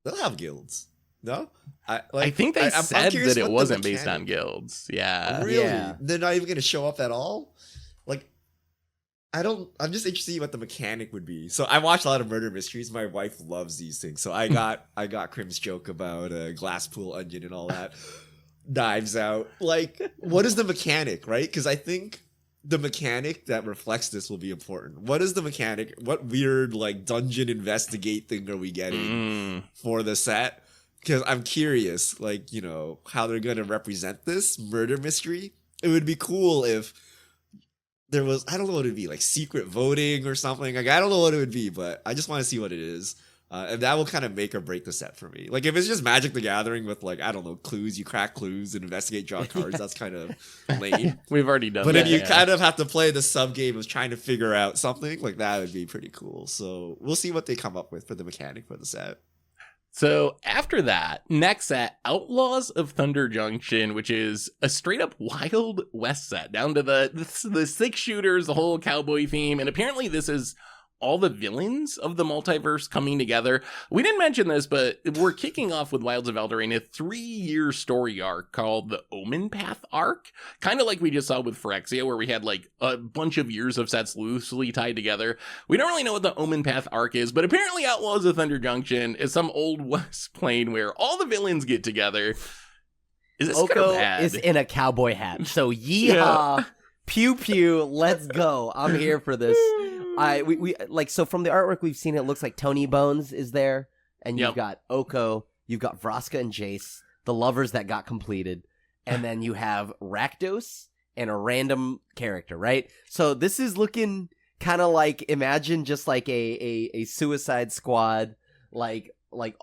They'll have guilds. No? I think they said that it wasn't based on guilds. Yeah. Really? Yeah. They're not even going to show up at all? Like, I'm just interested in what the mechanic would be. So I watch a lot of murder mysteries. My wife loves these things. So I got Crim's joke about glass pool onion and all that. Knives out. Like, what is the mechanic, right? Because I think the mechanic that reflects this will be important. What is the mechanic? What weird, like, dungeon investigate thing are we getting for the set? Because I'm curious, like, how they're going to represent this murder mystery. It would be cool if there was, I don't know what it would be, like secret voting or something. Like, I don't know what it would be, but I just want to see what it is. And that will kind of make or break the set for me. Like, if it's just Magic the Gathering with, like, I don't know, clues, you crack clues and investigate, draw cards, that's kind of lame. We've already done but that. But if you kind of have to play the sub game of trying to figure out something, like, that would be pretty cool. So we'll see what they come up with for the mechanic for the set. So after that, next set, Outlaws of Thunder Junction, which is a straight up Wild West set, down to the 6 shooters, the whole cowboy theme. And apparently this is all the villains of the multiverse coming together. We didn't mention this, but we're kicking off with Wilds of Eldraine, a 3-year story arc called the Omen Path arc. Kind of like we just saw with Phyrexia, where we had like a bunch of years of sets loosely tied together. We don't really know what the Omen Path arc is, but apparently Outlaws of Thunder Junction is some old West plane where all the villains get together. Is this Oko bad? is in a cowboy hat. So yeehaw, pew pew, let's go. I'm here for this. We like, so from the artwork we've seen, it looks like Tony Bones is there, and you've got Oko, you've got Vraska and Jace, the lovers that got completed, and then you have Rakdos and a random character, right? So this is looking kind of like, imagine just like a Suicide Squad, like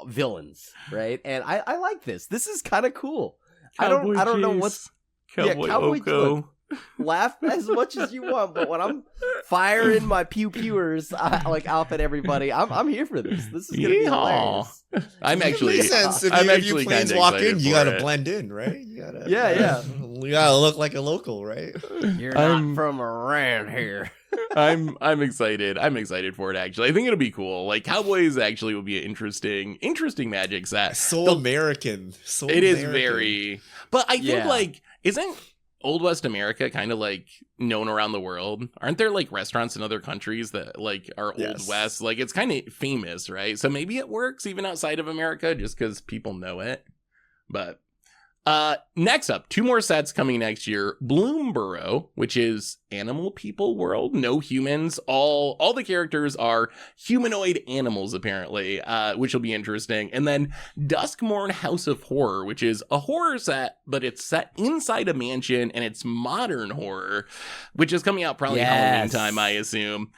villains, right? And I like this. This is kind of cool. Cowboy I don't know Jace, what's Cowboy Oko. Oko. Laugh as much as you want, but when I'm firing my pew-pewers like off at everybody, I'm here for this. This is gonna be hilarious. I'm actually, It makes sense. If I'm you actually kind planes of walk excited in, you for gotta it. blend in, right? You gotta, Yeah. You gotta look like a local, right? You're not from around here. I'm excited. I'm excited for it. Actually, I think it'll be cool. Like, Cowboys actually will be an interesting Magic set. American. It is very, but I think like, isn't Old West America kind of like known around the world? Aren't there like restaurants in other countries that like are Old West? Like, it's kind of famous, right? So maybe it works even outside of America just because people know it. But next up, 2 more sets coming next year. Bloomborough, which is animal people world, no humans. All the characters are humanoid animals, apparently, which will be interesting. And then Duskmorn House of Horror, which is a horror set, but it's set inside a mansion, and it's modern horror, which is coming out probably Halloween time, I assume.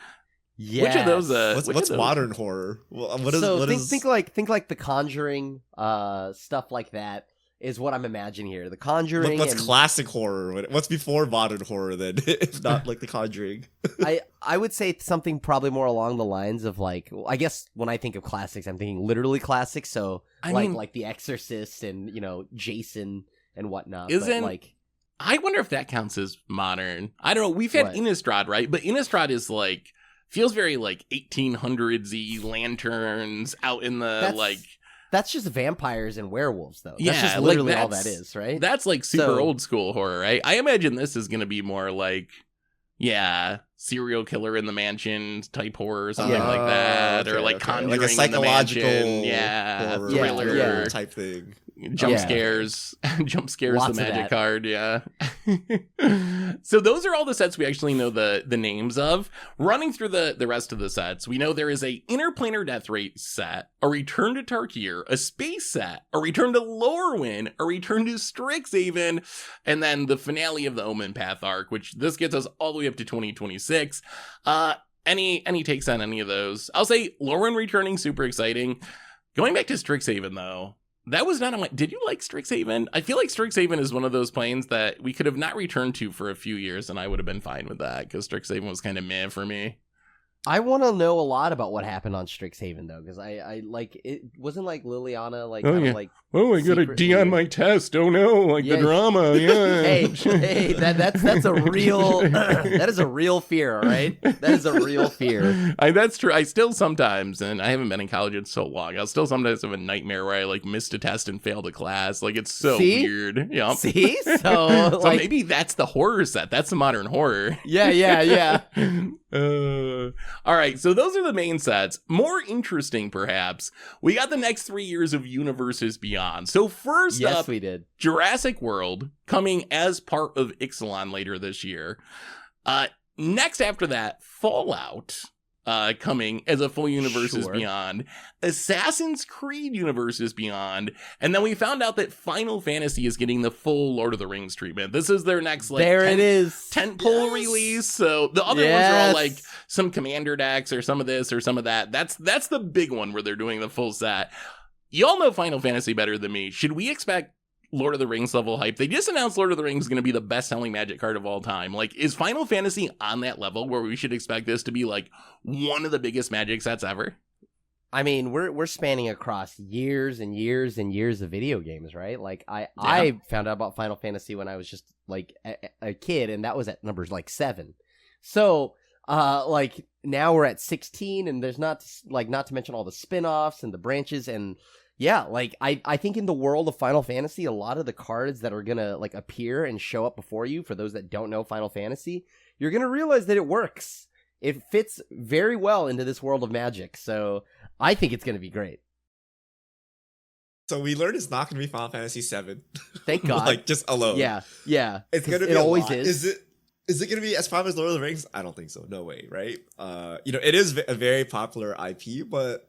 Yeah. Which of those? What's modern horror? What is? So what think like The Conjuring, stuff like that. Is what I'm imagining here. The Conjuring. What's classic horror? What's before modern horror then? If not like The Conjuring. I would say something probably more along the lines of like, I guess when I think of classics, I'm thinking literally classics. So like The Exorcist and Jason and whatnot. Isn't but like I wonder if that counts as modern. I don't know. We've had What? Innistrad, right? But Innistrad is like, feels very like 1800s-y lanterns out in the That's just vampires and werewolves, though. Yeah, That's just like, literally all that is, right? That's like super So- old school horror, right? I imagine this is going to be more like, serial killer in the mansion type horror or something like that. Or like Conjuring like a psychological in the mansion. horror, Thriller. Yeah. type thing. Jump Yeah. scares. Jump scares Lots the of magic that. card, yeah. So those are all the sets we actually know the names of. Running through the rest of the sets, we know there is a Interplanar Death Rate set, a Return to Tarkir, a Space set, a Return to Lorwyn, a Return to Strixhaven, and then the finale of the Omen Path arc, which this gets us all the way up to 2026. Any takes on any of those? I'll say Lorwyn returning, super exciting. Going back to Strixhaven, though, that was not on my... Did you like Strixhaven? I feel like Strixhaven is one of those planes that we could have not returned to for a few years, and I would have been fine with that, because Strixhaven was kind of meh for me. I want to know a lot about what happened on Strixhaven, though, because I like it. Wasn't like Liliana like kind of like Oh, I got a D on my test. Oh no, like Yeah. drama. Yeah. hey, that's a real that is a real fear, all right? That is a real fear. That's true. I still sometimes, and I haven't been in college in so long, I'll still sometimes have a nightmare where I like missed a test and failed a class. Like, it's so See? weird. Yeah. See, so So like maybe that's the horror set. That's the modern horror. yeah. All right, so those are the main sets. More interesting, perhaps, we got the next 3 years of Universes Beyond. So first Yes, up, we did. Jurassic World coming as part of Ixalan later this year. Next after that, Fallout coming as a full Universes Sure. Beyond. Assassin's Creed Universes Beyond. And then we found out that Final Fantasy is getting the full Lord of the Rings treatment. This is their next There it is. tentpole Yes. release. So the other ones are all like some Commander decks or some of this or some of that. That's the big one where they're doing the full set. Y'all know Final Fantasy better than me. Should we expect Lord of the Rings level hype? They just announced Lord of the Rings is going to be the best selling Magic card of all time. Like, is Final Fantasy on that level where we should expect this to be like one of the biggest Magic sets ever? I mean, we're spanning across years and years and years of video games, right? Like I found out about Final Fantasy when I was just like a kid, and that was at numbers like 7. So like now we're at 16, and there's not to mention all the spin-offs and the branches, and yeah, like I think in the world of Final Fantasy, a lot of the cards that are gonna like appear and show up before you, for those that don't know Final Fantasy, you're gonna realize that it works. It fits very well into this world of Magic, so I think it's gonna be great. So we learned it's not going to be Final Fantasy 7. Thank God. Like, just alone. Yeah. It's going to be it a always lot. is. Is it going to be as popular as Lord of the Rings? I don't think so. No way, right? It is a very popular IP, but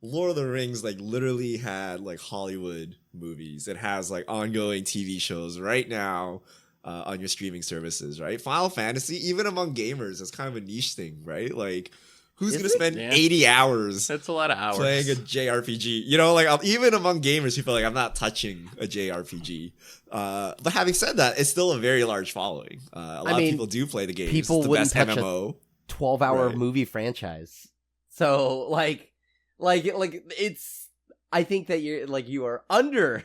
Lord of the Rings like literally had like Hollywood movies. It has like ongoing TV shows right now on your streaming services, right? Final Fantasy, even among gamers, is kind of a niche thing, right? Like, who's Is going to it? spend Yeah. 80 hours That's a lot of hours. playing a JRPG? You know, like even among gamers, people are like, I'm not touching a JRPG. But having said that, it's still a very large following. A lot of people do play the games. people It's the wouldn't best touch a MMO. 12-hour Right. movie franchise. So like it's. I think that you are under.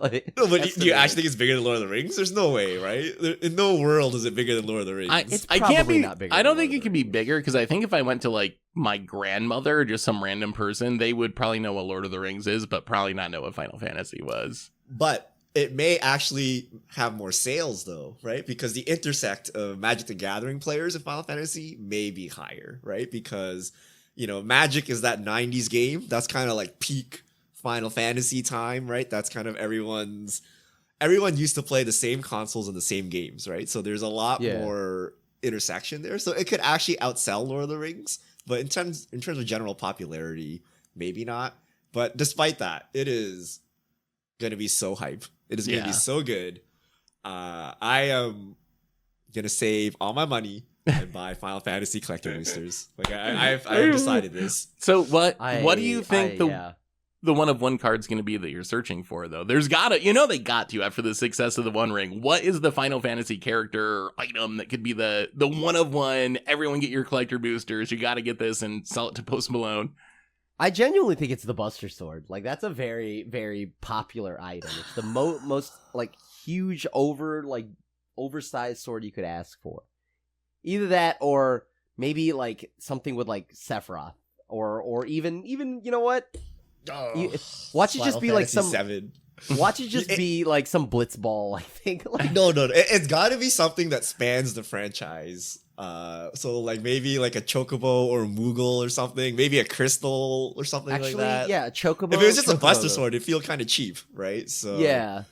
Like, No, but do you estimated. actually think it's bigger than Lord of the Rings? There's no way, right? In no world is it bigger than Lord of the Rings. It's I can't probably be. not bigger I than don't Lord think of it the could be Rings. bigger because I think if I went to like my grandmother or just some random person, they would probably know what Lord of the Rings is, but probably not know what Final Fantasy was. But it may actually have more sales though, right? Because the intersect of Magic the Gathering players in Final Fantasy may be higher, right? Because, Magic is that 90s game. That's kind of like peak Final Fantasy time, right? That's kind of everyone used to play the same consoles and the same games, right? So there's a lot more intersection there. So it could actually outsell Lord of the Rings, but in terms of general popularity, maybe not. But despite that, it is gonna be so hype. It is gonna be so good. I am gonna save all my money and buy Final Fantasy collector boosters. Like I've decided this. So what do you think yeah. the one of one card's going to be that you're searching for, though? There's gotta, they got to after the success of the One Ring. What is the Final Fantasy character or item that could be the one of one? Everyone get your collector boosters. You got to get this and sell it to Post Malone. I genuinely think it's the Buster Sword. Like, that's a very, very popular item. It's the most like huge over like oversized sword you could ask for. Either that, or maybe like something with like Sephiroth, or even you know what? Watch it just be like some. 7. Watch it just be like some blitzball. I think. Like, No, it's got to be something that spans the franchise. So like maybe like a chocobo or a Moogle or something, maybe a crystal or something actually, like that. yeah, chocobo. If it was just a chocobo, Buster though. Sword, it'd feel kind of cheap, right? So Yeah.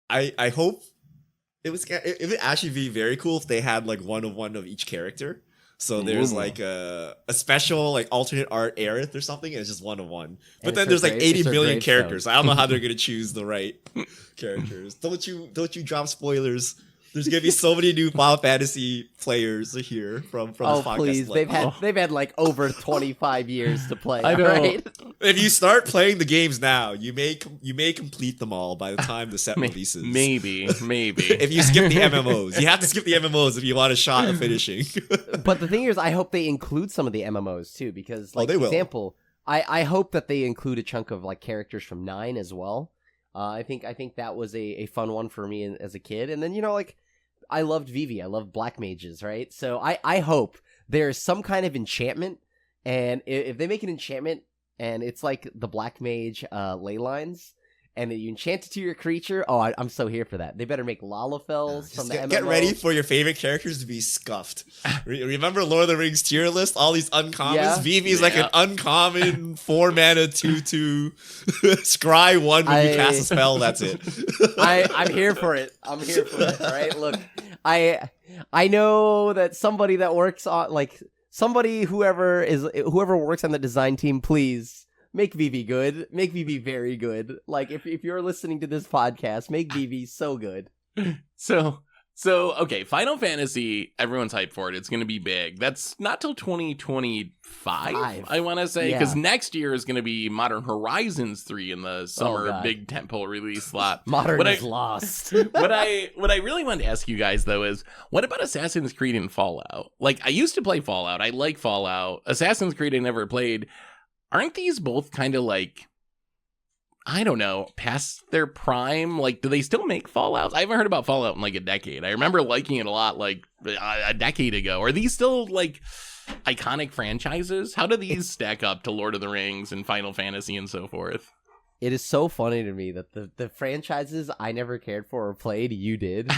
I hope it would actually be very cool if they had like one of each character. So there's like a special like alternate art Aerith or something, and it's just one of one. But then there's like 80 million characters. I don't know how they're gonna choose the right characters. Don't you drop spoilers. There's gonna be so many new Final Fantasy players here from this podcast. Please, they've had like over 25 years to play. I know. Right? If you start playing the games now, you may complete them all by the time the set releases. Maybe. If you skip the MMOs, you have to skip the MMOs if you want a shot at finishing. But the thing is, I hope they include some of the MMOs too, because like they will. example, I hope that they include a chunk of like characters from 9 as well. I think that was a fun one for me as a kid, and then like. I loved Vivi. I loved black mages, right? So I hope there's some kind of enchantment, and if they make an enchantment and it's like the black mage ley lines, and you enchant it to your creature, I'm so here for that. They better make Lalafels from the MMO. Get ready for your favorite characters to be scuffed. Remember Lord of the Rings tier list? All these uncommons? Yeah. Vivi's like an uncommon 4 mana 2/2. Scry 1 when you cast a spell, that's it. I'm here for it. I'm here for it. All right, look, I know that somebody that works on whoever works on the design team, please make Vivi good. Make Vivi very good. Like if you're listening to this podcast, make Vivi so good. So okay, Final Fantasy, everyone's hyped for it. It's going to be big. That's not till 2025, I want to say, because next year is going to be Modern Horizons 3 in the summer big tentpole release slot. Modern is lost. What I really wanted to ask you guys, though, is what about Assassin's Creed and Fallout? Like, I used to play Fallout. I like Fallout. Assassin's Creed I never played. Aren't these both kind of like, I don't know, past their prime? Like, do they still make Fallouts? I haven't heard about Fallout in like a decade. I remember liking it a lot like a decade ago. Are these still like iconic franchises? How do these stack up to Lord of the Rings and Final Fantasy and so forth? It is so funny to me that the franchises I never cared for or played, you did.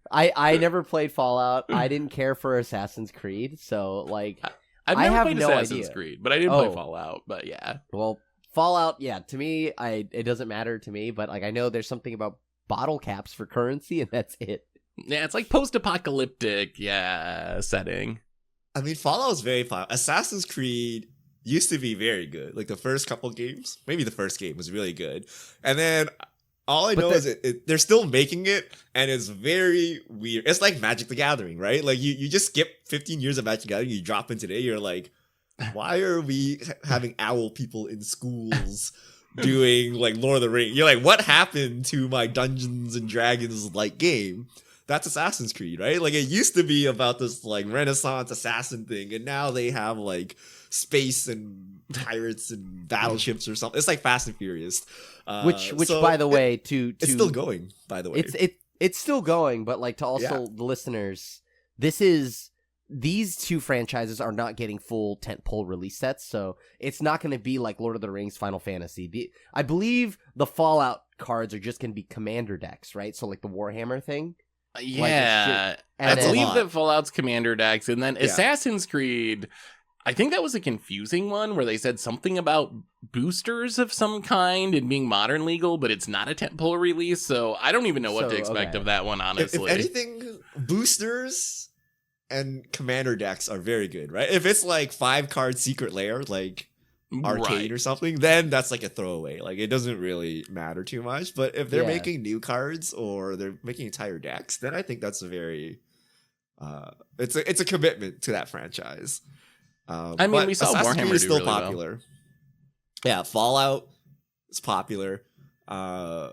I never played Fallout. I didn't care for Assassin's Creed. So like... I've never have played no Assassin's idea. Creed, but I did play Fallout, but yeah. Well, Fallout, yeah, to me, it doesn't matter to me, but like I know there's something about bottle caps for currency, and that's it. Yeah, it's like post-apocalyptic, setting. I mean, Fallout's very fun. Assassin's Creed used to be very good. Like the first couple games, maybe the first game was really good. And then all I know is they're still making it, and it's very weird. It's like Magic the Gathering, right? Like you just skip 15 years of Magic the Gathering, you drop in today, you're like, why are we having owl people in schools doing like Lord of the Rings? You're like, what happened to my Dungeons and Dragons like game? That's Assassin's Creed, right? Like it used to be about this like Renaissance assassin thing, and now they have like space and pirates and battleships or something. It's like Fast and Furious. Which by the way, it's still going. By the way, it's still going, but like to also the listeners, these two franchises are not getting full tentpole release sets, so it's not going to be like Lord of the Rings, Final Fantasy. I believe the Fallout cards are just going to be commander decks, right? So like the Warhammer thing. Yeah, I believe that Fallout's commander decks, and then Assassin's Creed. I think that was a confusing one where they said something about boosters of some kind and being modern legal, but it's not a tentpole release, so I don't even know what to expect of that one, honestly. If anything, boosters and commander decks are very good, right? If it's like 5-card secret lair, like Arcade or something, then that's like a throwaway. Like it doesn't really matter too much. But if they're making new cards or they're making entire decks, then I think that's a very it's a commitment to that franchise. I mean, we saw Assassin's Warhammer Creed is do still really popular. well. Yeah, Fallout is popular. I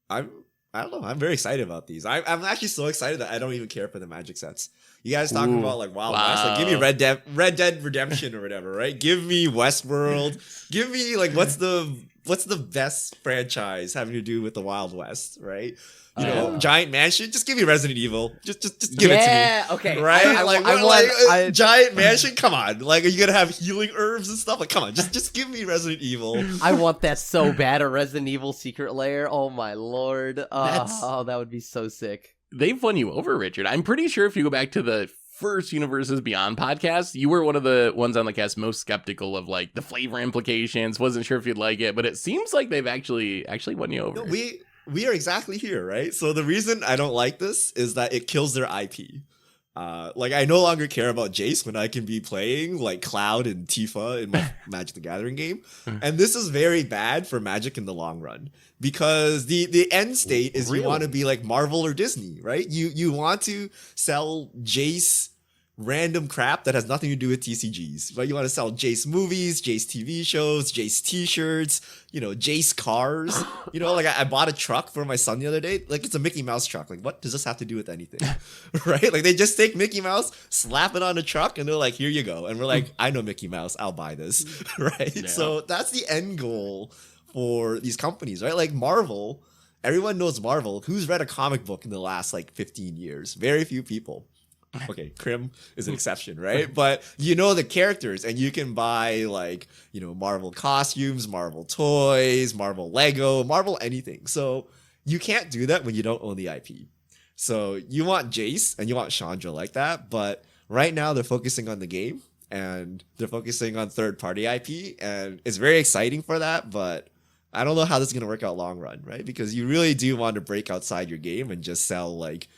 don't know. I'm very excited about these. I'm actually so excited that I don't even care for the Magic sets. You guys talking about like Wild West? Like, give me Red Dead Redemption or whatever, right? Give me Westworld. Give me like what's the what's the best franchise having to do with the Wild West, right? You know, giant mansion. Just give me Resident Evil. Just give it to me. Yeah, okay. Right? I giant mansion. Come on. Like, are you gonna have healing herbs and stuff? Like, come on. Just give me Resident Evil. I want that so bad. A Resident Evil secret lair. Oh my lord. Oh, that would be so sick. They've won you over, Richard. I'm pretty sure if you go back to the first Universes Beyond podcast, you were one of the ones on the cast most skeptical of like the flavor implications. Wasn't sure if you'd like it, but it seems like they've actually won you over. No, we are exactly here, right? So the reason I don't like this is that it kills their IP. Like, I no longer care about Jace when I can be playing like Cloud and Tifa in my Magic the Gathering game. And this is very bad for Magic in the long run, because the end state is you want to be like Marvel or Disney, right? You want to sell Jace random crap that has nothing to do with TCGs, right? You want to sell Jace movies, Jace TV shows, Jace t-shirts, you know, Jace cars. You know, like I bought a truck for my son the other day. Like, it's a Mickey Mouse truck. Like, what does this have to do with anything? Right? Like, they just take Mickey Mouse, slap it on a truck, and they're like, here you go. And we're like, I know Mickey Mouse, I'll buy this. Right? Yeah. So that's the end goal for these companies, right? Like Marvel, everyone knows Marvel. Who's read a comic book in the last like 15 years? Very few people. Okay, Krim is an exception, right? But you know the characters, and you can buy like, you know, Marvel costumes, Marvel toys, Marvel Lego, Marvel anything. So you can't do that when you don't own the IP. So you want Jace and you want Chandra like that, but right now they're focusing on the game and they're focusing on third-party IP, and it's very exciting for that, but I don't know how this is going to work out long run, right? Because you really do want to break outside your game and just sell like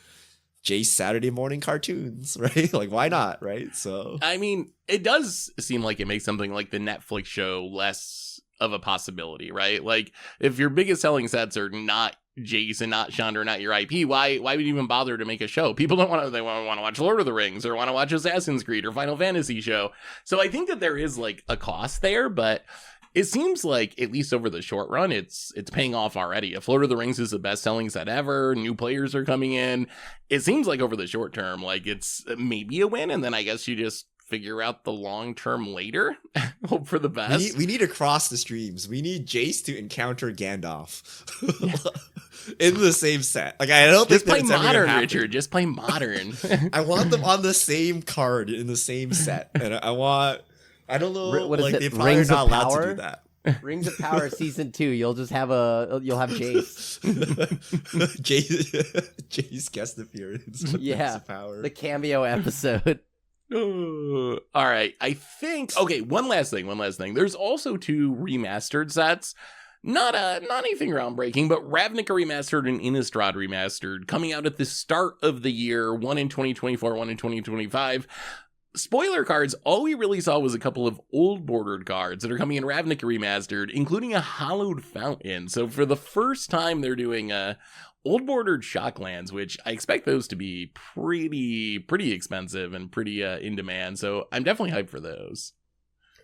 Jace Saturday morning cartoons, right? Like, why not, right? So I mean, it does seem like it makes something like the Netflix show less of a possibility, right? Like, if your biggest selling sets are not Jace and not Chandra, not your IP, why would you even bother to make a show? People don't want to, they want to watch Lord of the Rings or want to watch Assassin's Creed or Final Fantasy show. So I think that there is like a cost there, but it seems like, at least over the short run, it's paying off already. If Lord of the Rings is the best-selling set ever, new players are coming in, it seems like over the short term, like it's maybe a win, and then I guess you just figure out the long term later. Hope for the best. We need to cross the streams. We need Jace to encounter Gandalf in the same set. Like, I don't just think play modern, Richard. Just play modern. I want them on the same card in the same set, and I don't know. What is like, it? they probably Rings are not of allowed Power? to do that. Rings of Power season 2. You'll have Jace. Jace guest appearance. Yeah, Rings of Power. the cameo episode. All right, I think. Okay, one last thing. There's also 2 remastered sets. Not anything groundbreaking, but Ravnica Remastered and Innistrad Remastered coming out at the start of the year. One in 2024, one in 2025. Spoiler cards, all we really saw was a couple of old bordered cards that are coming in Ravnica Remastered, including a Hallowed Fountain. So for the first time, they're doing old bordered Shocklands, which I expect those to be pretty expensive and pretty in demand. So I'm definitely hyped for those.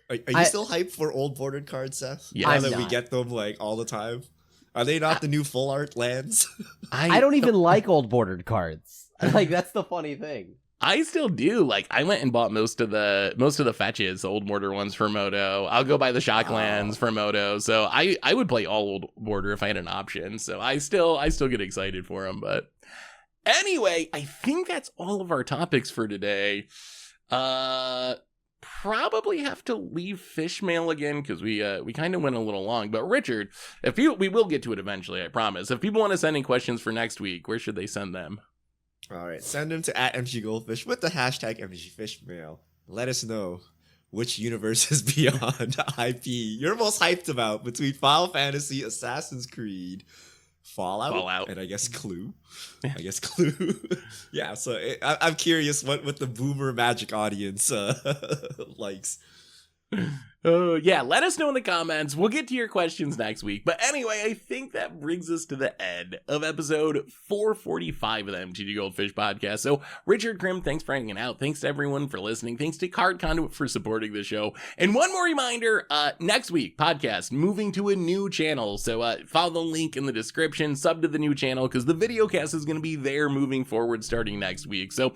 Are you still hyped for old bordered cards, Seth? Yeah, now that we get them like all the time. Are they not the new full art lands? I don't even like old bordered cards. Like, that's the funny thing. I still do. Like, I went and bought most of the fetches, the old border ones for Moto. I'll go buy the Shocklands for Moto. So I would play all old border if I had an option. So I still get excited for them. But anyway, I think that's all of our topics for today. Probably have to leave fish mail again because we kind of went a little long. But Richard, we will get to it eventually, I promise. If people want to send in questions for next week, where should they send them? All right, send them to @MGGoldfish with the hashtag MGFishmail. Let us know which Universes Beyond IP you're most hyped about between Final Fantasy, Assassin's Creed, Fallout, and I guess Clue. Yeah, so I'm curious what the boomer Magic audience likes. Yeah, let us know in the comments. We'll get to your questions next week. But anyway, I think that brings us to the end of episode 445 of the MTG Goldfish podcast. So, Richard, Krim, thanks for hanging out. Thanks to everyone for listening. Thanks to Card Conduit for supporting the show. And one more reminder, next week, podcast, moving to a new channel. So, follow the link in the description, sub to the new channel, because the video cast is going to be there moving forward starting next week. So,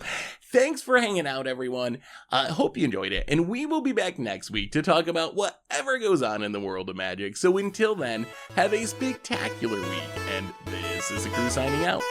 thanks for hanging out, everyone. Hope you enjoyed it. And we will be back next week to talk about about whatever goes on in the world of Magic. So until then, have a spectacular week, and this is the crew signing out.